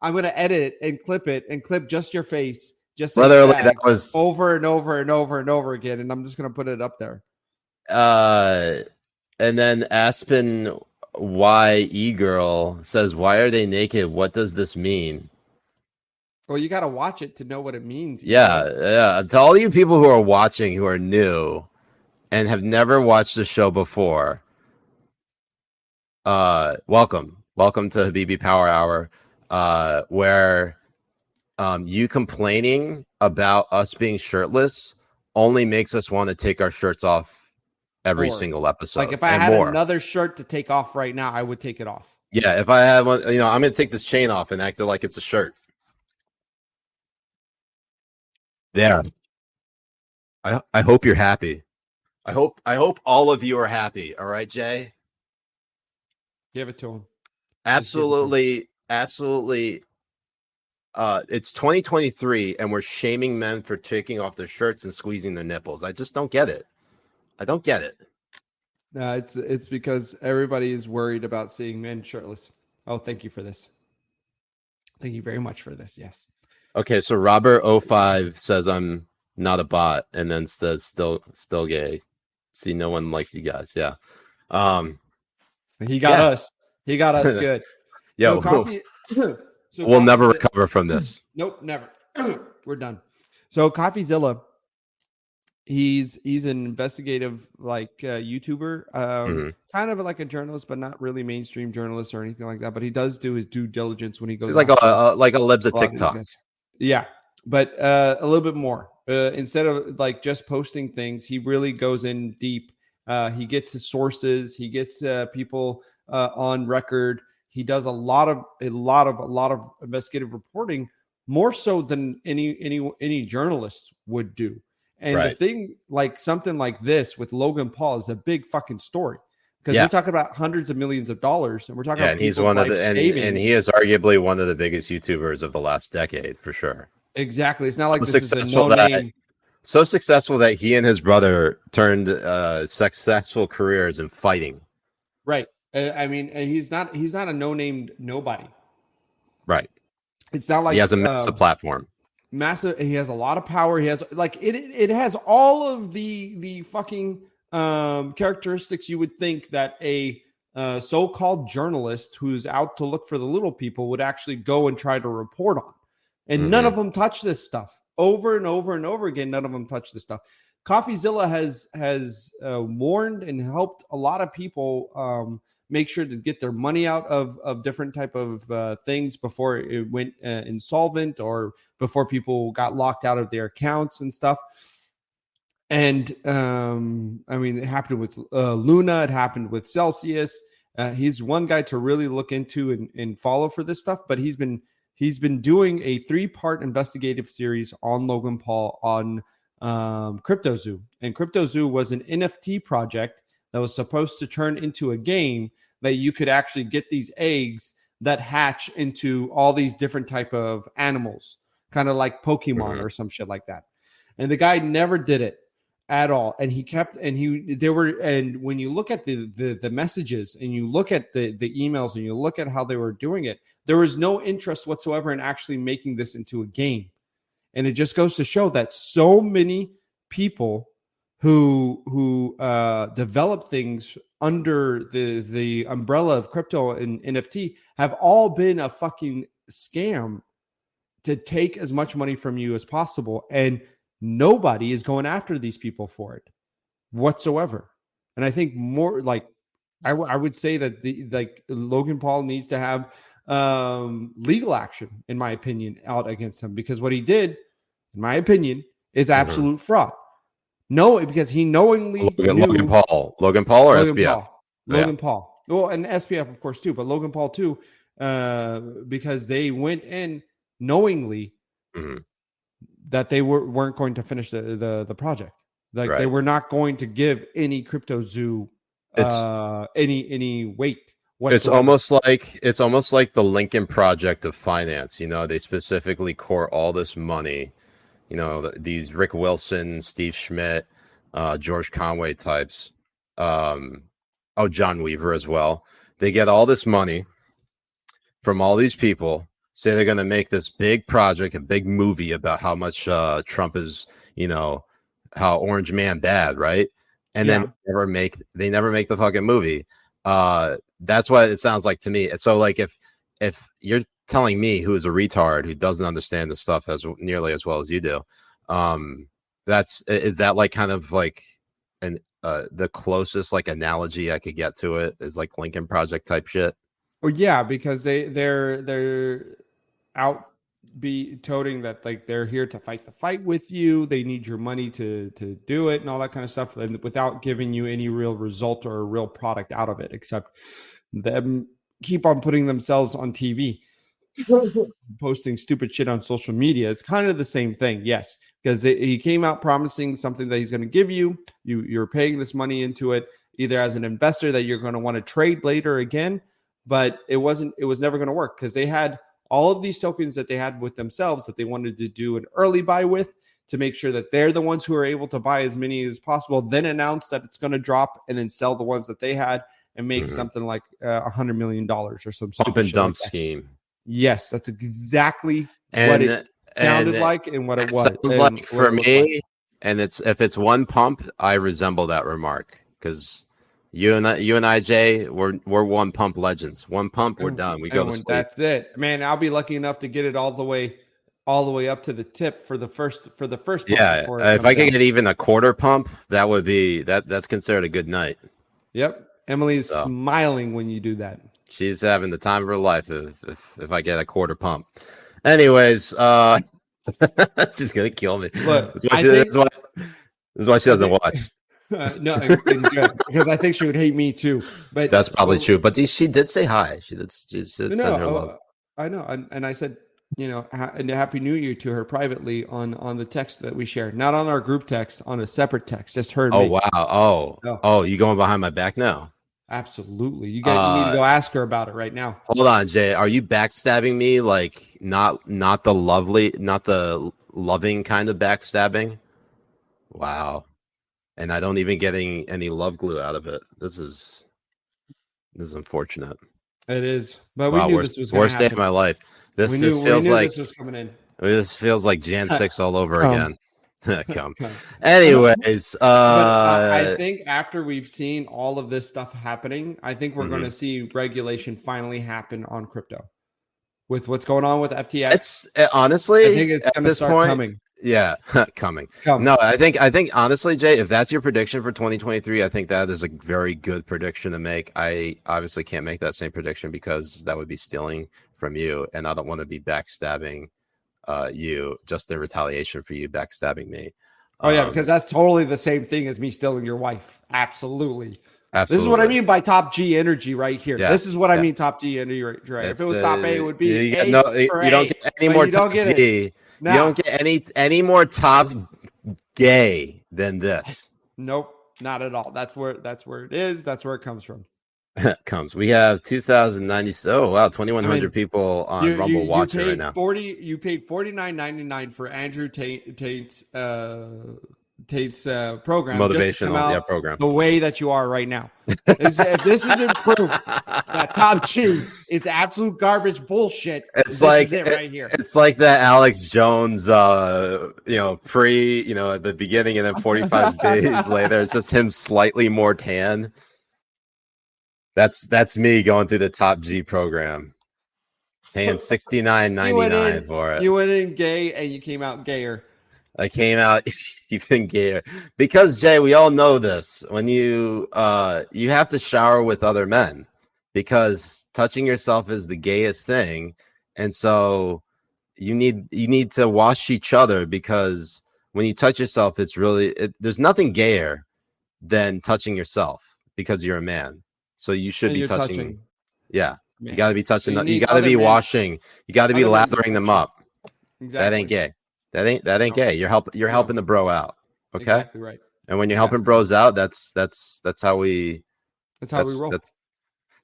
I'm gonna edit it and clip it and clip just your face, just literally that was over and over and over and over again, and I'm just gonna put it up there. And then Aspen YE girl says, "Why are they naked? What does this mean?" Well, you got to watch it to know what it means. Yeah. To all you people who are watching, who are new and have never watched the show before, welcome to Habibi Power Hour, where you complaining about us being shirtless only makes us want to take our shirts off every single episode. Like if I had another shirt to take off right now, I would take it off. Yeah, if I had one, I'm gonna take this chain off and act like it's a shirt. There. I hope you're happy. I hope all of you are happy. All right, Jay. Give it to him. Absolutely. It's 2023, and we're shaming men for taking off their shirts and squeezing their nipples. I just don't get it. I don't get it. No, it's because everybody is worried about seeing men shirtless. Oh, thank you for this. Thank you very much for this. Yes. Okay, so Robert 05 says I'm not a bot, and then says still gay. See, no one likes you guys. Yeah. He got us. He got us good. Yo, we'll never recover from this. Nope, never. We're done. So CoffeeZilla He's an investigative YouTuber, kind of like a journalist, but not really mainstream journalist or anything like that. But he does do his due diligence when he goes. He's like a libs of TikTok. Yeah, but a little bit more. Instead of just posting things, he really goes in deep. He gets his sources. He gets people on record. He does a lot of investigative reporting, more so than any journalist would do. And the thing, something like this with Logan Paul, is a big fucking story, because we're talking about hundreds of millions of dollars, and we're talking about and he's one of the and he is arguably one of the biggest YouTubers of the last decade for sure. Exactly. It's not like this is a no-name. So successful that he and his brother turned successful careers in fighting. Right. I mean, he's not a no-name nobody. Right. It's not like he has a massive platform. Massive. He has a lot of power. He has it has all of the fucking characteristics you would think that a so-called journalist who's out to look for the little people would actually go and try to report on. And none of them touch this stuff. Over and over and over again, none of them touch this stuff. CoffeeZilla has warned and helped a lot of people make sure to get their money out of different type of things before it went insolvent, or before people got locked out of their accounts and stuff. And I mean, it happened with Luna. It happened with Celsius. He's one guy to really look into and follow for this stuff. But he's been doing a 3-part investigative series on Logan Paul on CryptoZoo. And CryptoZoo was an NFT project that was supposed to turn into a game that you could actually get these eggs that hatch into all these different type of animals, kind of like Pokemon or some shit like that. And the guy never did it at all. And when you look at the messages, and you look at the emails, and you look at how they were doing it, there was no interest whatsoever in actually making this into a game. And it just goes to show that so many people who develop things under the umbrella of crypto and NFT have all been a fucking scam to take as much money from you as possible. And nobody is going after these people for it whatsoever. And I think more I would say that Logan Paul needs to have legal action, in my opinion, out against him, because what he did, in my opinion, is absolute fraud. No, because he knowingly Logan Paul or SPF? Logan Paul. Well, and SPF, of course, too, but Logan Paul too, because they went in knowingly that they weren't going to finish the project. They were not going to give any CryptoZoo any weight whatsoever. It's almost like the Lincoln Project of finance. You know, they specifically court all this money. You know, these Rick Wilson, Steve Schmidt, George Conway types. John Weaver as well. They get all this money from all these people, say they're going to make this big project, a big movie about how much Trump is, how Orange Man bad, right? And then they never make the fucking movie. That's what it sounds like to me. So like if you're telling me, who is a retard who doesn't understand the stuff as nearly as well as you do, is that like kind of like the closest like analogy I could get to it is like Lincoln Project type shit? Well, yeah, because they're out toting that like they're here to fight the fight with you. They need your money to do it and all that kind of stuff, and without giving you any real result or a real product out of it, except them keep on putting themselves on TV, posting stupid shit on social media. It's kind of the same thing, yes, because he came out promising something that he's going to give you. You're paying this money into it, either as an investor that you're going to want to trade later again, but it was never going to work, because they had all of these tokens that they had with themselves that they wanted to do an early buy with, to make sure that they're the ones who are able to buy as many as possible, then announce that it's going to drop, and then sell the ones that they had and make something like $100 million or some pump and dump like scheme. Yes, that's exactly what it sounded like and what it was. Sounds like for me, and if it's one pump, I resemble that remark, because you and I, Jay, we're one pump legends. One pump, we're done. We go to sleep. That's it, man. I'll be lucky enough to get it all the way all the way up to the tip for the first pump. Yeah, before it if comes I could down. get even a quarter pump, that would be that's considered a good night. Yep. Emily is So. smiling when you do that. She's having the time of her life if I get a quarter pump. Anyways, she's gonna kill me. Look, This is why she doesn't watch. No, and good, because I think she would hate me too. But That's probably true. But she did say hi. She did send her love. I know, and I said, and Happy New Year to her privately on the text that we shared, not on our group text, on a separate text. Just heard. Oh me. wow! Oh, you going behind my back now? Absolutely. You need to go ask her about it right now. Hold on, Jay. Are you backstabbing me? Like not the loving kind of backstabbing? Wow. And I don't even get any love glue out of it. This is unfortunate. It is, but wow, we knew this was going to worst happen. day of my life. This feels we knew like this was coming in. This feels like Jan 6 all over again. Come. Anyways, but I think after we've seen all of this stuff happening, I think we're going to see regulation finally happen on crypto. With what's going on with FTX, it's honestly, I think it's going to start coming. Yeah, coming. No, I think honestly, Jay, if that's your prediction for 2023, I think that is a very good prediction to make. I obviously can't make that same prediction because that would be stealing from you, and I don't want to be backstabbing you just in retaliation for you backstabbing me. Oh yeah, because that's totally the same thing as me stealing your wife. Absolutely. This is what I mean by top G energy right here. Yeah, this is what I mean top G energy right. If it was top A, it would be you don't get any more top G. No. You don't get any more top gay than this. Nope, not at all. That's where it is. That's where it comes from. We have 2,090. Oh wow, 2,100 people on Rumble watching right now. You paid $49.99 for Andrew Tate's program, motivational program, the way that you are right now. If this isn't proof that top G is absolute garbage bullshit, it's right here. It's like that Alex Jones, at the beginning, and then 45 days later, it's just him slightly more tan. That's me going through the top G program, paying $69.99 for it. You went in gay and you came out gayer. I came out even gayer because Jay, we all know this. When you have to shower with other men because touching yourself is the gayest thing, and so you need to wash each other because when you touch yourself, it's really there's nothing gayer than touching yourself because you're a man. So you should be touching. Yeah, man. You got to be touching. So you got to be washing. You got to be lathering them up. Exactly. That ain't gay. That ain't gay. You're helping the bro out. Okay. Exactly right. And when you're helping bros out, that's how we roll.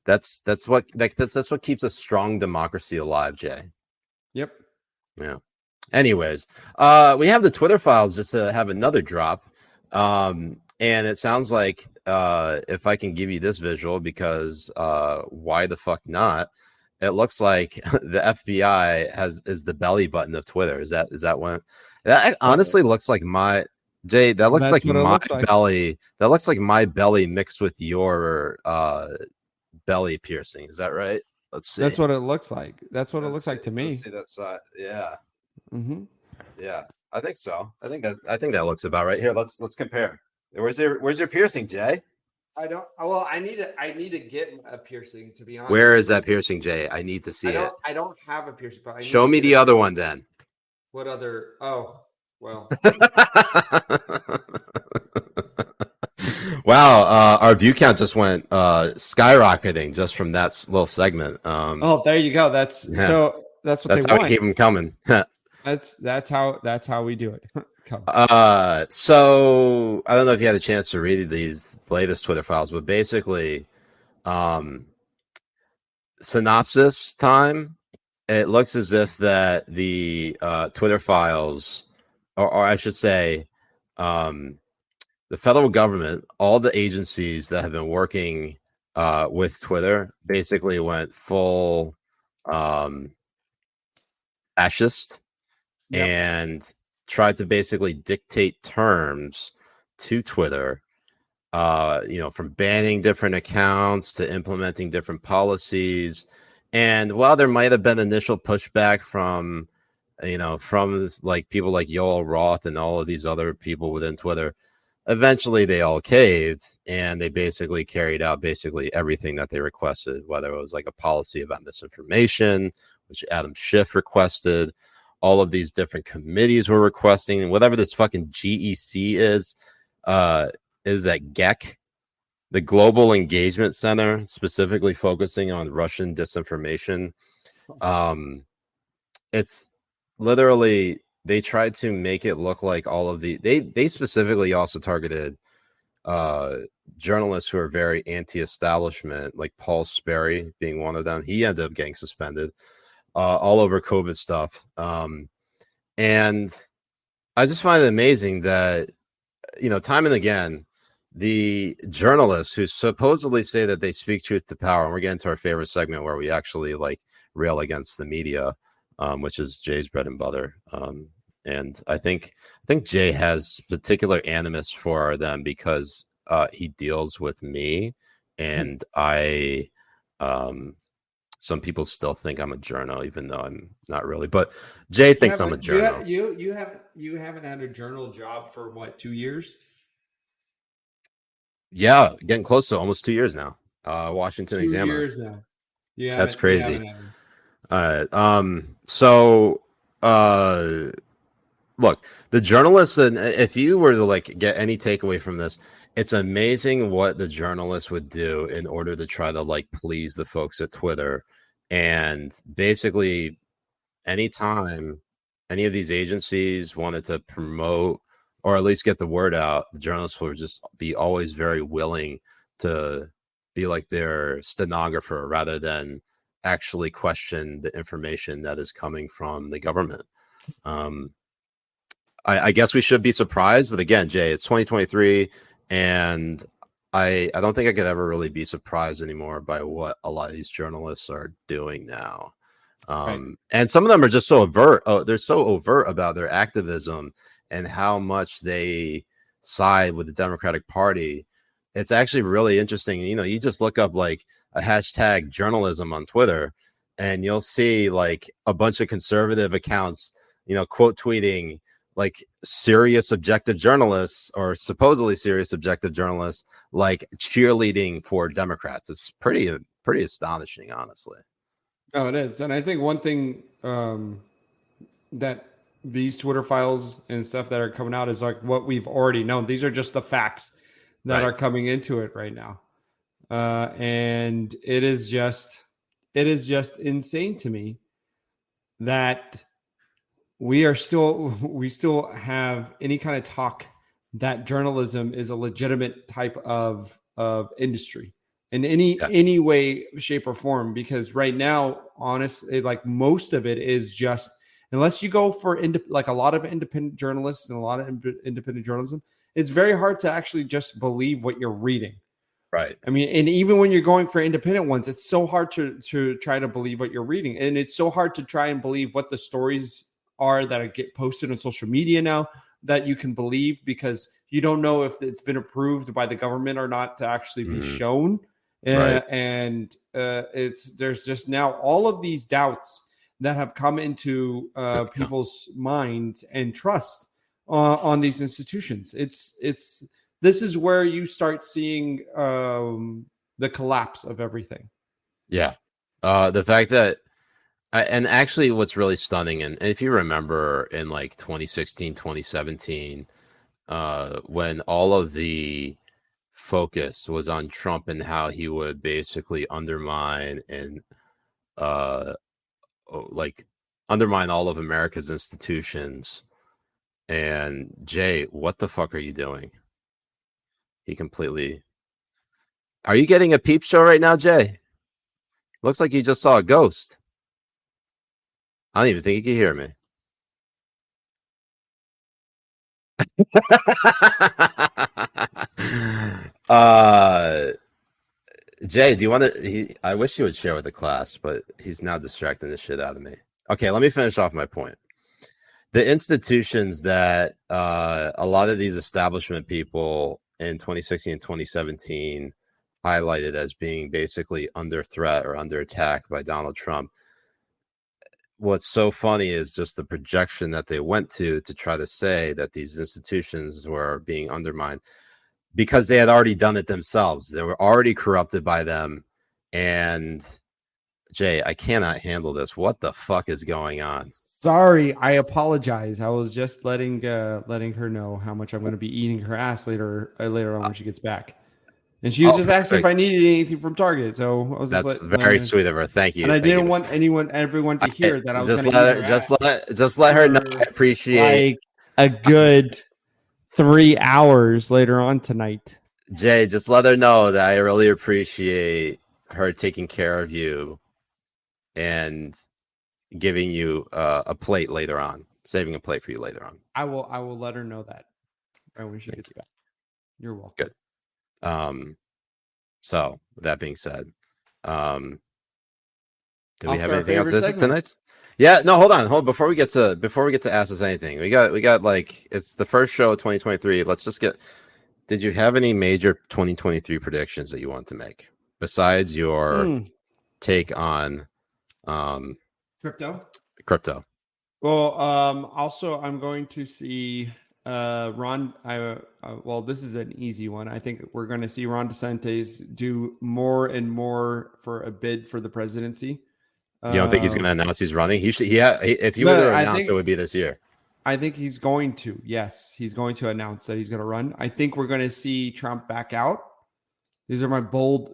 That's what keeps a strong democracy alive, Jay. Yep. Yeah. Anyways, we have the Twitter files just to have another drop. And it sounds like if I can give you this visual, because why the fuck not? It looks like the FBI is the belly button of Twitter. Is that one? That honestly looks like my Jay. That looks like my belly. That looks like my belly mixed with your belly piercing. Is that right? Let's see. That's what it looks like. That's what it looks like to me. Let's see that side. Yeah. Mm-hmm. Yeah, I think so. I think that looks about right. Here, let's compare. Where's your piercing, Jay? I don't. Well, I need to get a piercing, to be honest. Where is that piercing, Jay? I need to see it. I don't have a piercing. But show me the other one then. What other? Oh, well. Wow, our view count just went skyrocketing just from that little segment. There you go. That's what that's they how want. we keep them coming. That's how we do it. So I don't know if you had a chance to read these latest Twitter files, but basically, synopsis time. It looks as if that the Twitter files, or I should say, the federal government, all the agencies that have been working with Twitter, basically went full fascist. Yep. And tried to basically dictate terms to Twitter, from banning different accounts to implementing different policies. And while there might have been initial pushback from from this, like people like Yoel Roth and all of these other people within Twitter. Eventually, they all caved, and they basically carried out basically everything that they requested, whether it was like a policy about misinformation, which Adam Schiff requested. All of these different committees were requesting, and whatever this fucking GEC is that GEC, the Global Engagement Center, specifically focusing on Russian disinformation. It's literally, they tried to make it look like all of they specifically also targeted journalists who are very anti-establishment, like Paul Sperry being one of them. He ended up getting suspended all over COVID stuff. And I just find it amazing that, time and again, the journalists who supposedly say that they speak truth to power, and we're getting to our favorite segment where we actually like rail against the media, which is Jay's bread and butter. And I think Jay has particular animus for them because he deals with me, and some people still think I'm a journo, even though I'm not really. But Jay thinks I'm a journo. You haven't had a journal job for what, 2 years? Yeah, getting close to almost 2 years now. Washington 2 Examiner. 2 years now. Yeah, that's crazy. All right. Look, the journalists, and if you were to like get any takeaway from this, it's amazing what the journalists would do in order to try to like please the folks at Twitter. And basically, anytime any of these agencies wanted to promote or at least get the word out, the journalists would just be always very willing to be like their stenographer rather than actually question the information that is coming from the government. I guess we should be surprised, but again, Jay, it's 2023, and I don't think I could ever really be surprised anymore by what a lot of these journalists are doing now. Right. And some of them are just so overt. They're so overt about their activism and how much they side with the Democratic Party. It's actually really interesting. You just look up like a hashtag journalism on Twitter, and you'll see like a bunch of conservative accounts, quote tweeting like serious objective journalists or supposedly serious objective journalists, like cheerleading for Democrats. It's pretty astonishing, honestly. Oh, it is. And I think one thing that these Twitter files and stuff that are coming out is like what we've already known. These are just the facts that are coming into it right now. And it is just insane to me that we still have any kind of talk that journalism is a legitimate type of industry in any way, shape, or form. Because right now, honestly, like most of it is just, unless you go for like a lot of independent journalists and a lot of independent journalism, it's very hard to actually just believe what you're reading. Right. I mean, and even when you're going for independent ones, it's so hard to try to believe what you're reading. And it's so hard to try and believe what the stories are that get posted on social media now that you can believe, because you don't know if it's been approved by the government or not to actually be shown. Right. And there's just now all of these doubts that have come into people's minds and trust on these institutions. This is where you start seeing the collapse of everything. Yeah. The fact that, and actually what's really stunning, and if you remember in like 2016, 2017, when all of the focus was on Trump and how he would basically undermine all of America's institutions. And Jay, what the fuck are you doing? Are you getting a peep show right now, Jay? Looks like you just saw a ghost. I don't even think you can hear me. Jay, do you want to? I wish he would share with the class, but he's now distracting the shit out of me. Okay, let me finish off my point. The institutions that a lot of these establishment people in 2016 and 2017 highlighted as being basically under threat or under attack by Donald Trump. what's so funny is just the projection that they went to try to say that these institutions were being undermined because they had already done it themselves. They were already corrupted by them. And Jay, I cannot handle this. What the fuck is going on? Sorry, I apologize. I was just letting her know how much I'm going to be eating her ass later on when she gets back. And she was just asking if I needed anything from Target. So I was that's very sweet of her. Thank you. And I didn't want everyone to hear that I was going to just let her know I appreciate like a good 3 hours later on tonight. Jay, just let her know that I really appreciate her taking care of you and giving you a plate later on, saving a plate for you later on. I will let her know that right when she gets back. You're welcome. Good. So with that being said, do we have anything else this tonight? Yeah, no, hold on. Before we get to Ask Us Anything, we got like, it's the first show of 2023. Let's just did you have any major 2023 predictions that you want to make besides your take on crypto? Well, also I'm going to see Ron. Well, this is an easy one. I think we're going to see Ron DeSantis do more and more for a bid for the presidency. You don't think he's going to announce he's running? He should. If he were to announce, it would be this year. I think he's going to. Yes, he's going to announce that he's going to run. I think we're going to see Trump back out. These are my bold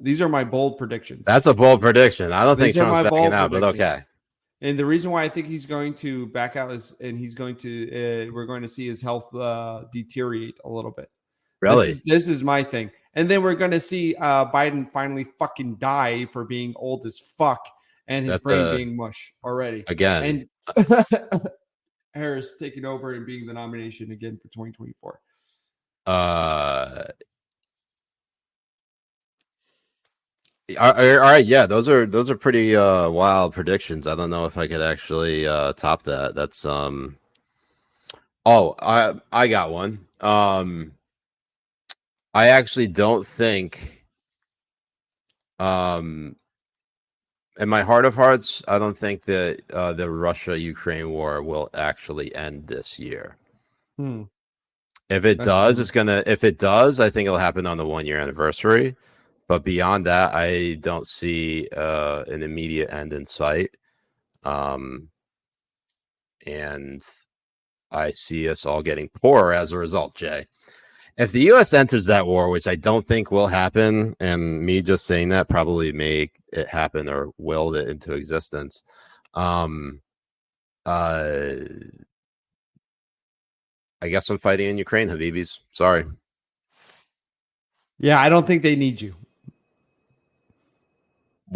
predictions. That's a bold prediction. I don't think Trump's backing out, but okay. And the reason why I think he's going to back out we're going to see his health deteriorate a little bit. Really? This is my thing. And then we're going to see Biden finally fucking die for being old as fuck and his brain being mush already. Again. And Harris taking over and being the nomination again for 2024. All right, yeah, those are pretty wild predictions. I don't know if I could actually top that. That's I got one. I actually don't think in my heart of hearts, I don't think that the Russia-Ukraine war will actually end this year. If it does, I think it'll happen on the 1-year anniversary. But beyond that, I don't see an immediate end in sight. And I see us all getting poorer as a result, Jay. If the U.S. enters that war, which I don't think will happen, and me just saying that probably make it happen or will it into existence, I guess I'm fighting in Ukraine, Habibis. Sorry. Yeah, I don't think they need you.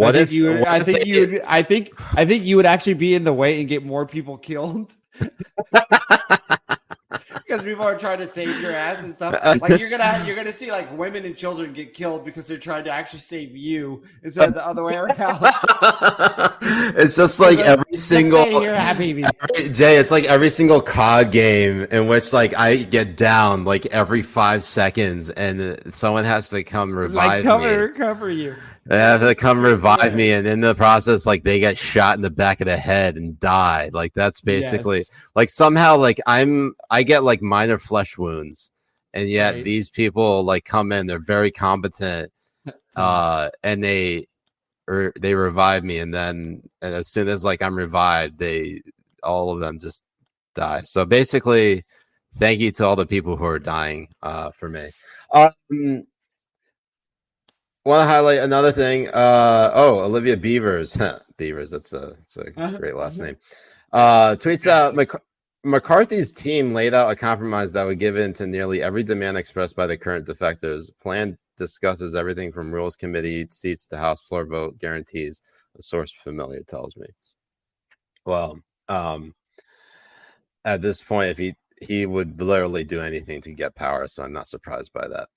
I think you would actually be in the way and get more people killed. Because people are trying to save your ass and stuff. Like you're gonna see like women and children get killed because they're trying to actually save you instead of the other way around. It's just like every single Jay, it's like every single COD game in which like I get down like every 5 seconds and someone has to come revive me. Recover you. They have to come revive me, and in the process, like they get shot in the back of the head and die. Like that's basically like somehow like I get like minor flesh wounds, and yet these people like come in, they're very competent, and they revive me, and as soon as like I'm revived, all of them just die. So basically, thank you to all the people who are dying for me. Want to highlight another thing. Olivia Beavers. Beavers, that's a great last name. Tweets out McCarthy's team laid out a compromise that would give in to nearly every demand expressed by the current defectors. Plan discusses everything from rules committee seats to House floor vote guarantees. A source familiar tells me. Well, at this point, if he would literally do anything to get power, so I'm not surprised by that.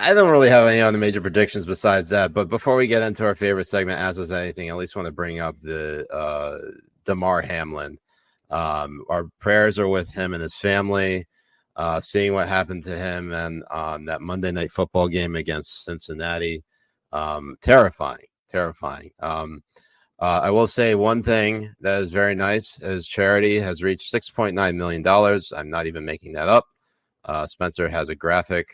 I don't really have any other major predictions besides that. But before we get into our favorite segment, Ask Us Anything, I at least want to bring up the Damar Hamlin. Our prayers are with him and his family. Seeing what happened to him and that Monday Night Football game against Cincinnati, terrifying. I will say one thing that is very nice is charity has reached $6.9 million. I'm not even making that up. Spencer has a graphic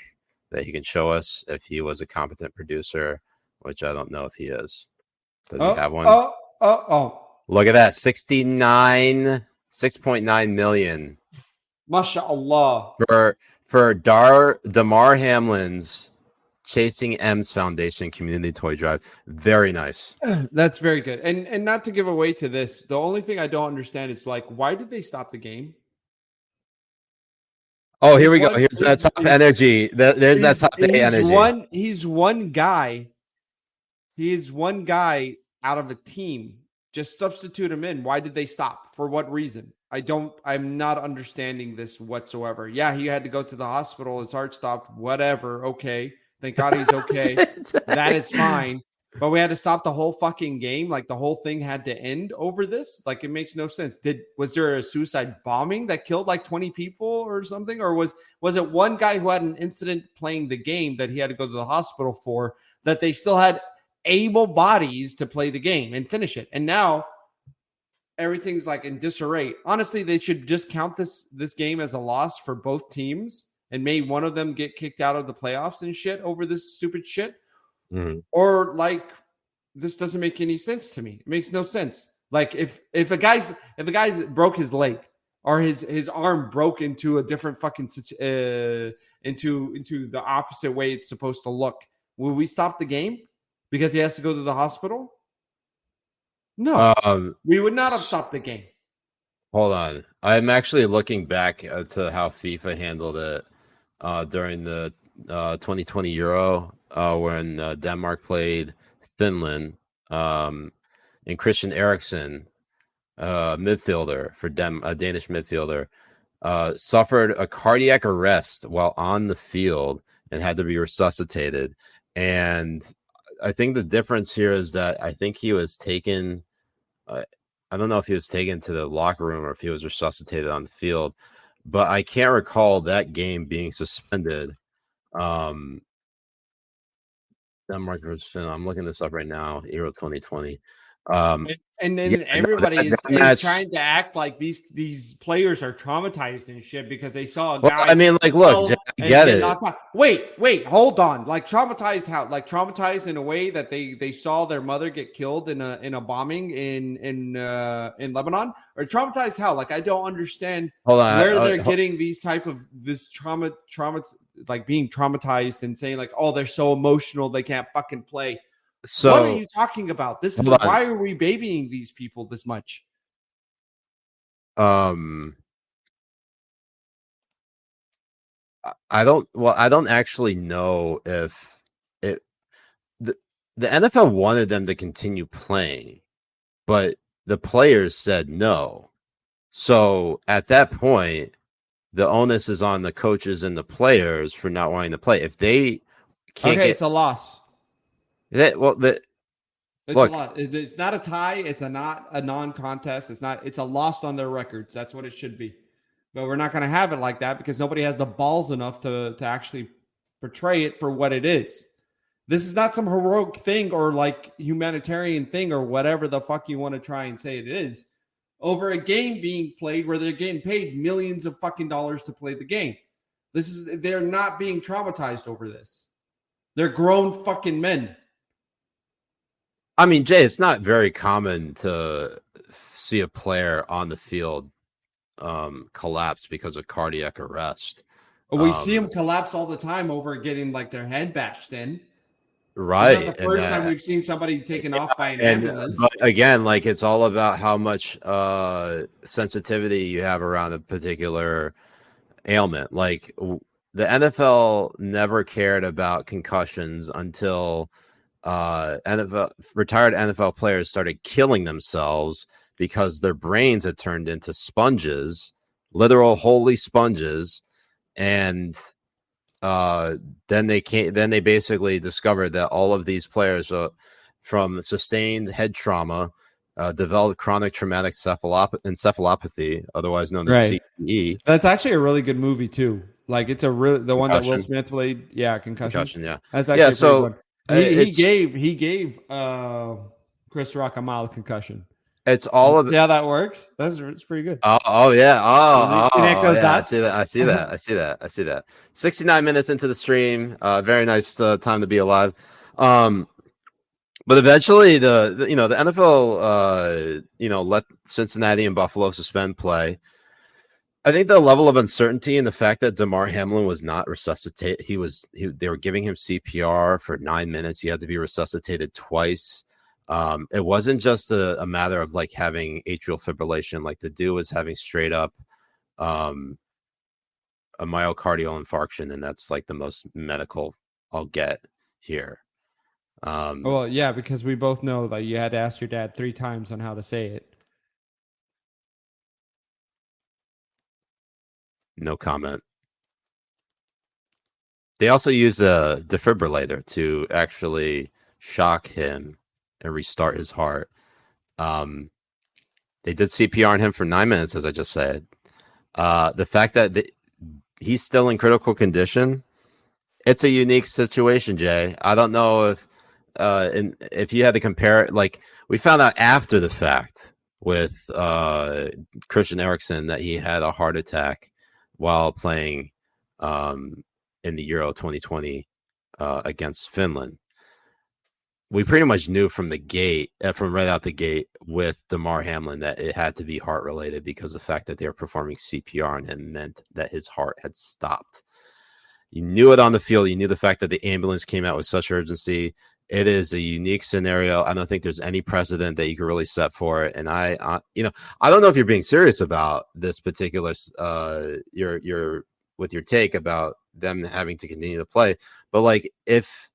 that he can show us if he was a competent producer, which I don't know if he is. Does he have one? Look at that. 6.9 million. MashaAllah. For Damar Hamlin's Chasing M's Foundation Community Toy Drive. Very nice. That's very good. And not to give away to this, the only thing I don't understand is like, why did they stop the game? Oh, here we go. Here's that top energy. There's that top energy. He's one guy. He is one guy out of a team. Just substitute him in. Why did they stop? For what reason? I'm not understanding this whatsoever. Yeah, he had to go to the hospital. His heart stopped. Whatever. Okay. Thank God he's okay. That is fine. But we had to stop the whole fucking game. Like the whole thing had to end over this. Like it makes no sense. Was there a suicide bombing that killed like 20 people or something? Or was it one guy who had an incident playing the game that he had to go to the hospital for, that they still had able bodies to play the game and finish it? And now everything's like in disarray. Honestly, they should just count this game as a loss for both teams and made one of them get kicked out of the playoffs and shit over this stupid shit. Mm-hmm. Or like, this doesn't make any sense to me. It makes no sense. Like if a guy's broke his leg or his arm broke into a different fucking into the opposite way it's supposed to look, will we stop the game because he has to go to the hospital? No, we would not have stopped the game. Hold on. I'm actually looking back to how FIFA handled it during the 2020 Euro when Denmark played Finland. And Christian Eriksen, midfielder for a Danish midfielder, suffered a cardiac arrest while on the field and had to be resuscitated. And I think the difference here is that I think he was taken. I don't know if he was taken to the locker room or if he was resuscitated on the field, but I can't recall that game being suspended. Denmark versus Finland. I'm looking this up right now. Euro 2020. And then everybody is trying to act like these players are traumatized and shit because they saw a guy. Well, I mean, like, look, I get it. Wait, hold on. Like traumatized how? Like traumatized in a way that they saw their mother get killed in a bombing in Lebanon, or traumatized how? Like I don't understand where they're getting these type of this trauma, like being traumatized and saying like, oh, they're so emotional they can't fucking play. So what are you talking about? This is why are we babying these people this much? I don't actually know if the NFL wanted them to continue playing, but the players said no. So at that point, the onus is on the coaches and the players for not wanting to play. If they can't it's a loss. It's a lot. It's not a tie. It's not a non-contest. It's a loss on their records. That's what it should be. But we're not going to have it like that because nobody has the balls enough to actually portray it for what it is. This is not some heroic thing or like humanitarian thing or whatever the fuck you want to try and say it is. Over a game being played where they're getting paid millions of fucking dollars to play the game. They're not being traumatized over this. They're grown fucking men. I mean, Jay, it's not very common to see a player on the field collapse because of cardiac arrest. We see them collapse all the time over getting like their head bashed in. Right. It's not the first time we've seen somebody taken off by an ambulance. But again, like it's all about how much sensitivity you have around a particular ailment. Like the NFL never cared about concussions until retired NFL players started killing themselves because their brains had turned into sponges, literal holy sponges, and then they basically discovered that all of these players from sustained head trauma developed chronic traumatic encephalopathy, otherwise known as CTE. That's actually a really good movie too. Like it's the one that Will Smith played. Yeah, Concussion. Yeah, that's actually a good one. He gave Chris Rock a mild concussion. It's all of See how that works? It's pretty good. Oh yeah. I see that. 69 minutes into the stream. Very nice time to be alive. But eventually the NFL let Cincinnati and Buffalo suspend play. I think the level of uncertainty and the fact that Damar Hamlin was not resuscitated, they were giving him CPR for 9 minutes. He had to be resuscitated twice. It wasn't just a matter of like having atrial fibrillation. Like the dude was having straight up a myocardial infarction, and that's like the most medical I'll get here. Well, yeah, because we both know that you had to ask your dad 3 times on how to say it. No comment. They also used a defibrillator to actually shock him and restart his heart. They did CPR on him for 9 minutes, as I just said. The fact that he's still in critical condition, it's a unique situation, Jay. I don't know if you had to compare it. Like, we found out after the fact with Christian Eriksen that he had a heart attack while playing in the Euro 2020 against Finland. We pretty much knew from right out the gate with Damar Hamlin that it had to be heart related, because the fact that they were performing CPR on him meant that his heart had stopped. You knew it on the field. You knew the fact that the ambulance came out with such urgency. It is a unique scenario. I don't think there's any precedent that you can really set for it. And I don't know if you're being serious about this particular your take about them having to continue to play, but like, if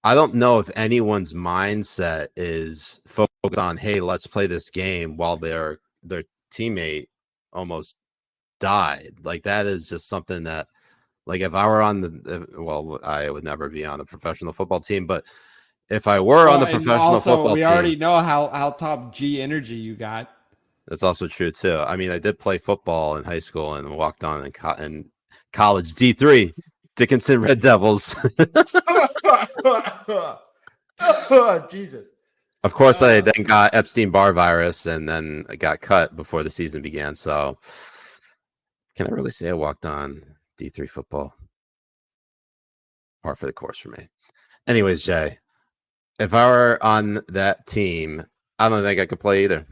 I don't know if anyone's mindset is focused on, hey, let's play this game while their teammate almost died. Like, that is just something that, like, if I were on I would never be on a professional football team, but if I were on the professional football team, we already know how top G energy you got. That's also true too. I mean, I did play football in high school and walked on in college, D3, Dickinson Red Devils. Oh, Jesus. Of course, I then got Epstein-Barr virus, and then I got cut before the season began. So, can I really say I walked on D3 football? Par for the course for me. Anyways, Jay, if I were on that team, I don't think I could play either.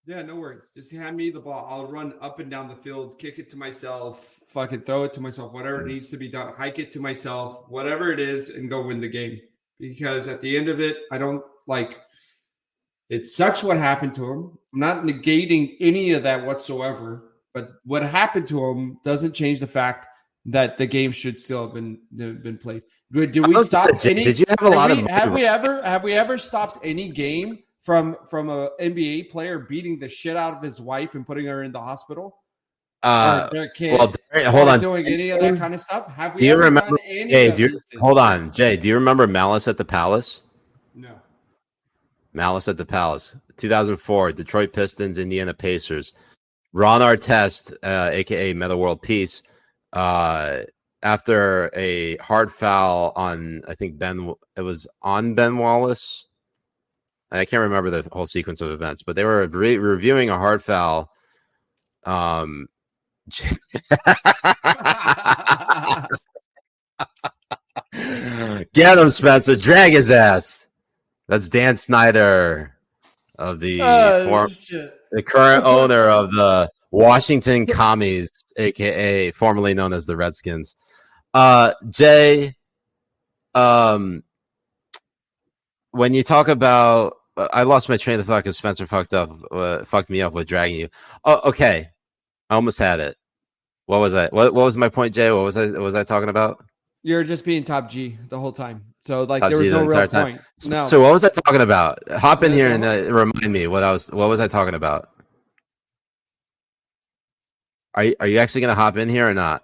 Yeah, no worries. Just hand me the ball. I'll run up and down the field, kick it to myself, fucking throw it to myself, whatever needs to be done, hike it to myself, whatever it is, and go win the game. Because at the end of it, I don't like it. Sucks what happened to him. I'm not negating any of that whatsoever, but what happened to him doesn't change the fact that the game should still have been played. Did we stop any? Did you have a lot of? Have we ever stopped any game from a NBA player beating the shit out of his wife and putting her in the hospital? Their kid, hold on. Doing any of that kind of stuff? Have we? Do you remember? Done any Hey, hold on, Jay. Do you remember Malice at the Palace? No. Malice at the Palace, 2004, Detroit Pistons, Indiana Pacers. Ron Artest, aka Meta World Peace, after a hard foul on, I think Ben Wallace. I can't remember the whole sequence of events, but they were reviewing a hard foul. Get him, Spencer. Drag his ass. That's Dan Snyder of the current owner of the Washington Commies, aka formerly known as the Redskins. Jay, when you talk about, I lost my train of thought because Spencer fucked me up with dragging you. Oh, okay. I almost had it. What was I? What was my point, Jay? What was I talking about? You're just being top G the whole time. So like top there was G no real time. point. No. So what was I talking about? Hop in here and remind me what was I talking about? Are you actually gonna hop in here or not?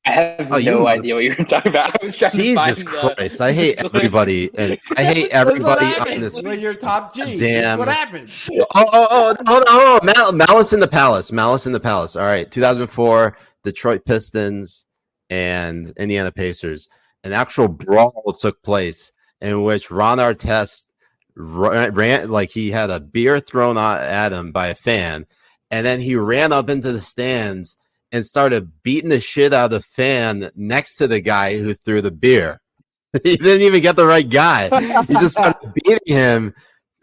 I have no idea what you were talking about. I was trying Jesus to find Christ! I hate everybody, and I hate everybody on this. When you're top G, damn. what happens? Hold on. Malice in the Palace. Malice in the Palace. All right, 2004, Detroit Pistons and Indiana Pacers. An actual brawl took place in which Ron Artest ran like he had a beer thrown at him by a fan, and then he ran up into the stands and started beating the shit out of the fan next to the guy who threw the beer. He didn't even get the right guy. He just started beating him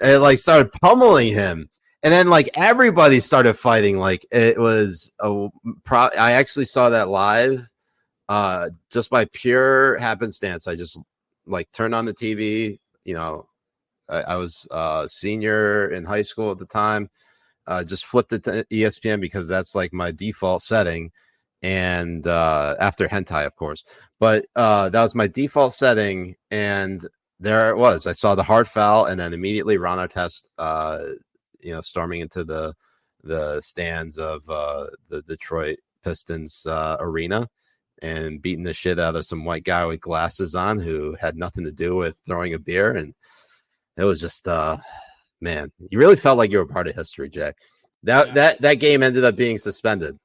and like started pummeling him. And then like everybody started fighting. Like it was I actually saw that live just by pure happenstance. I just like turned on the TV. You know, I was a senior in high school at the time. Just flipped it to ESPN because that's like my default setting. And after hentai, of course. But that was my default setting. And there it was. I saw the hard foul, and then immediately Ron Artest, storming into the stands of the Detroit Pistons arena and beating the shit out of some white guy with glasses on who had nothing to do with throwing a beer. And it was just man, you really felt like you were part of history, Jay. That game ended up being suspended.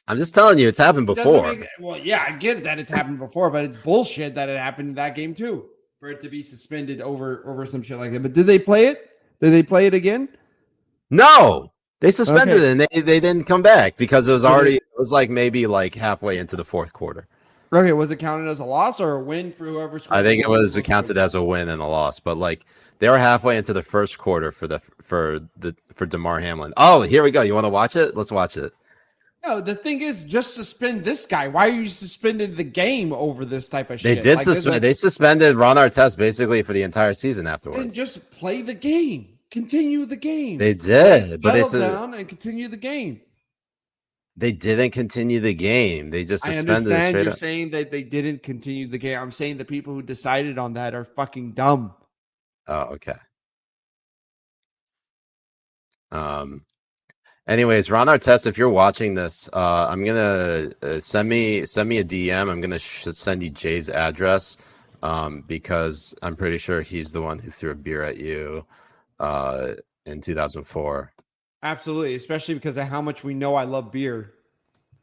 I'm just telling you, it's happened before. Well, yeah, I get that it's happened before, but it's bullshit that it happened in that game too, for it to be suspended over some shit like that. But did they play it? Did they play it again? No, they suspended it, and they didn't come back because it was like maybe like halfway into the fourth quarter. Okay, was it counted as a loss or a win for whoever scored? I think it was counted as a win and a loss, but like they were halfway into the first quarter for DeMar Hamlin. Oh, here we go. You want to watch it? Let's watch it. No, the thing is, just suspend this guy. Why are you suspending the game over this type of shit? They suspended Ron Artest basically for the entire season afterwards. And just play the game. Continue the game. They did, but they settle down and continue the game. They didn't continue the game. They just suspended. I understand you're saying that they didn't continue the game. I'm saying the people who decided on that are fucking dumb. Oh, okay. Anyways, Ron Artest, if you're watching this, I'm gonna send me a DM. I'm gonna send you Jay's address because I'm pretty sure he's the one who threw a beer at you in 2004. Absolutely, especially because of how much we know I love beer.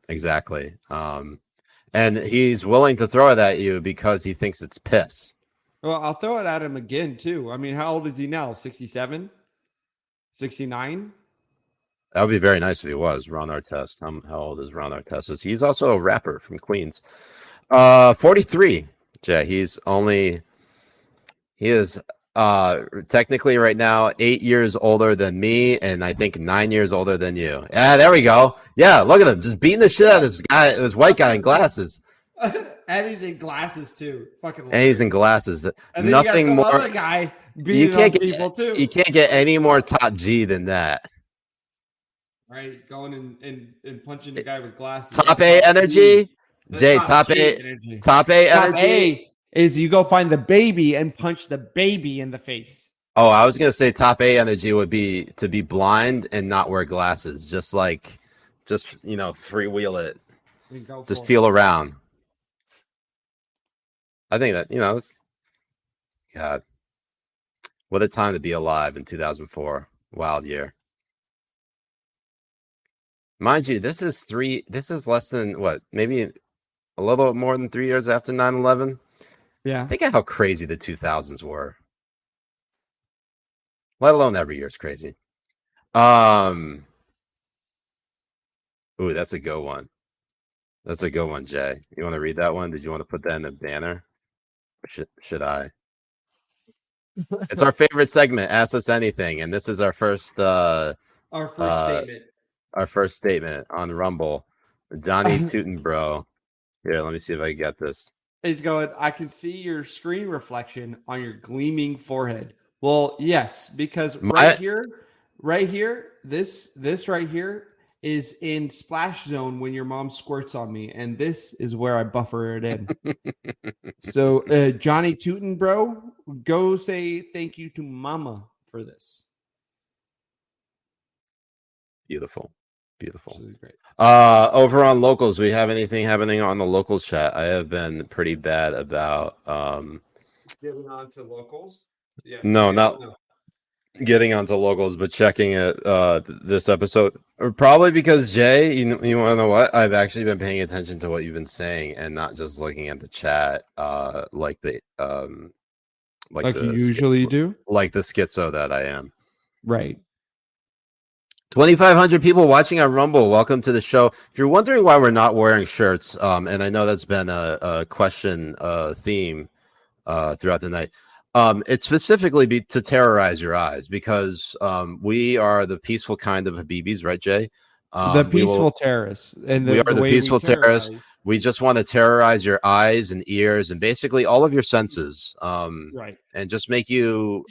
Exactly. And he's willing to throw it at you because he thinks it's piss. Well, I'll throw it at him again too. I mean, how old is he now? 67? 69? That would be very nice if he was Ron Artest. How old is Ron Artest? He's also a rapper from Queens. 43. Jay, he is technically right now 8 years older than me, and I think 9 years older than you. Yeah, there we go. Yeah, look at him, just beating the shit out of this guy, this white guy in glasses. And he's in glasses too. Fucking. And he's in glasses. And then nothing you got some more. Other guy beating on people too. You can't get any more top G than that. Right, going and punching the guy with glasses. Top A energy, Jay. Top A energy. Top A is you go find the baby and punch the baby in the face. Oh, I was gonna say top A energy would be to be blind and not wear glasses. Just freewheel it. Just feel around. I think that it's God. What a time to be alive in 2004. Wild year. Mind you, this is less than what, maybe a little more than 3 years after 9/11. Yeah. Think of how crazy the 2000s were. Let alone every year is crazy. Ooh, that's a good one. That's a good one, Jay. You want to read that one? Did you want to put that in a banner? Or should I? It's our favorite segment, Ask Us Anything, and this is our first statement. Our first statement on Rumble. Johnny Tootin' Bro. Here, let me see if I can get this. He's going, I can see your screen reflection on your gleaming forehead. Well, yes, because right here, this right here is in splash zone when your mom squirts on me, and this is where I buffer it in. So, Johnny Tootin' Bro, go say thank you to Mama for this. Beautiful. Great. Over on locals, we have anything happening on the locals chat? I have been pretty bad about getting on to locals. Yes. No, getting onto locals, but checking it this episode. Probably because Jay, you want to know what? I've actually been paying attention to what you've been saying and not just looking at the chat like you usually do. Like the schizo that I am. Right. 2,500 people watching on Rumble. Welcome to the show. If you're wondering why we're not wearing shirts, and I know that's been a question theme throughout the night. It's specifically to terrorize your eyes because we are the peaceful kind of Habibis, right, Jay? The peaceful terrorists. And we are the peaceful terrorists. We just want to terrorize your eyes and ears and basically all of your senses. Right. And just make you,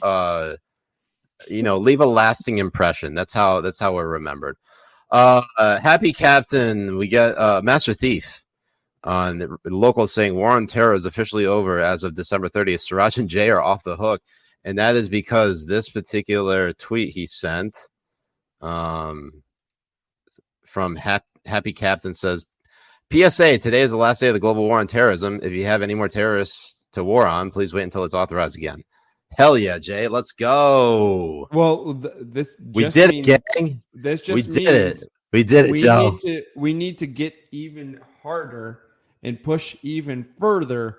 leave a lasting impression. That's how we're remembered. Happy Captain, we get Master Thief. On the local saying war on terror is officially over as of December 30th. Siraj and Jay are off the hook, and that is because this particular tweet he sent from Happy Captain says, PSA, today is the last day of the global war on terrorism. If you have any more terrorists to war on, please wait until it's authorized again. Hell yeah, Jay, let's go. Well, we did it, gang. This just did it. We did it, Joe. We need to get even harder and push even further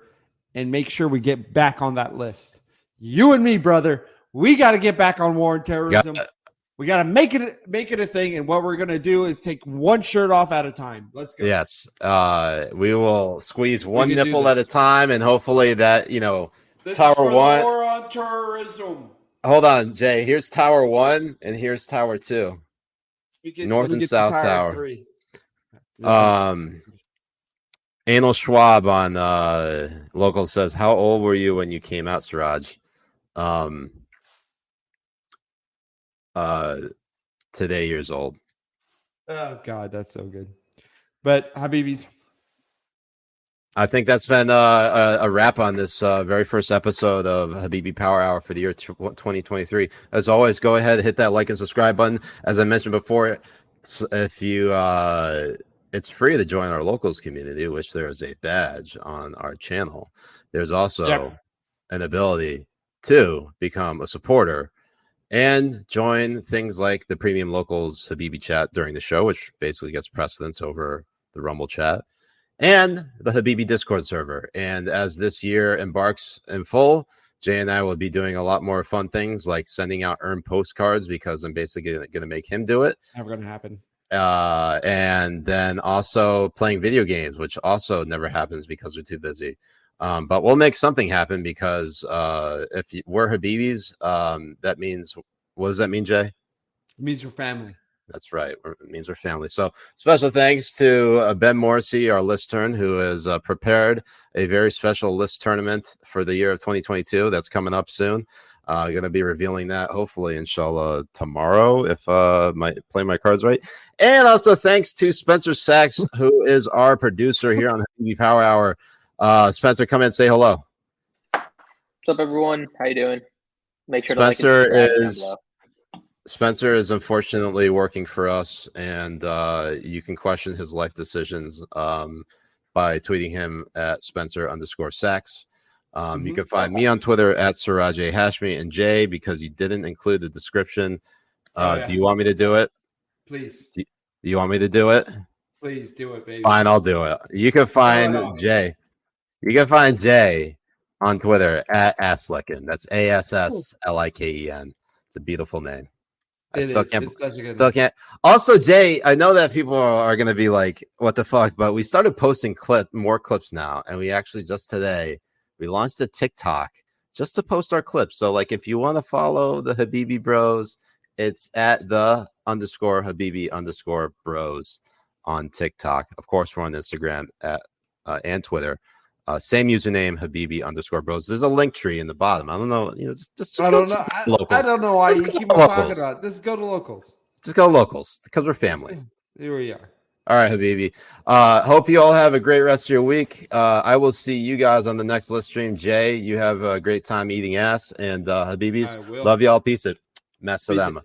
and make sure we get back on that list. You and me, brother, we got to get back on war and terrorism. We got to make it a thing. And what we're going to do is take one shirt off at a time. Let's go. Yes. We will squeeze one nipple at a time. And hopefully that, this Tower is for 1. War on terrorism. Hold on, Jay. Here's Tower 1 and here's Tower 2. North and South Tower. 3. Anal Schwab on local says, how old were you when you came out, Siraj? Today years old. Oh God, that's so good. But Habibis, I think that's been a wrap on this very first episode of Habibi Power Hour for the year 2023. As always, go ahead and hit that like and subscribe button. As I mentioned before, if you it's free to join our locals community, which there is a badge on our channel. There's also an ability to become a supporter and join things like the premium locals Habibi chat during the show, which basically gets precedence over the Rumble chat, and the Habibi Discord server. And as this year embarks in full, Jay and I will be doing a lot more fun things like sending out earned postcards because I'm basically going to make him do it. It's never going to happen. And then also playing video games, which also never happens because we're too busy. But we'll make something happen because we're Habibis, that means, what does that mean, Jay? It means we're family. That's right. It means we're family. So special thanks to Ben Morrissey, our list turn, who has prepared a very special list tournament for the year of 2022. That's coming up soon. Going to be revealing that hopefully, inshallah, tomorrow if play my cards right. And also thanks to Spencer Sachs, who is our producer here on the Habibi Power Hour. Spencer, come in and say hello. What's up, everyone? How you doing? Make sure Spencer is unfortunately working for us, and you can question his life decisions by tweeting him at Spencer_Sachs. You can find me on Twitter at Siraj Hashmi, and Jay, because you didn't include the description. Do you want me to do it? Please. Do you want me to do it? Please do it, baby. Fine, I'll do it. You can find Jay. You can find Jay on Twitter at Assliken. That's ASSLIKEN. It's a beautiful name. I still can't. Also, Jay, I know that people are going to be like, what the fuck? But we started posting more clips now. And we actually just today, we launched a TikTok just to post our clips. So like, if you want to follow the Habibi Bros, it's at _Habibi_Bros on TikTok. Of course, we're on Instagram and Twitter. Same username, Habibi_Bros. There's a link tree in the bottom. I don't know. Just I don't know why you keep on talking about it. Just go to locals. Just go locals because we're family. Here we are. All right, Habibi. Hope you all have a great rest of your week. I will see you guys on the next list stream. Jay, you have a great time eating ass. And Habibis, love y'all. Peace it. Mess to them.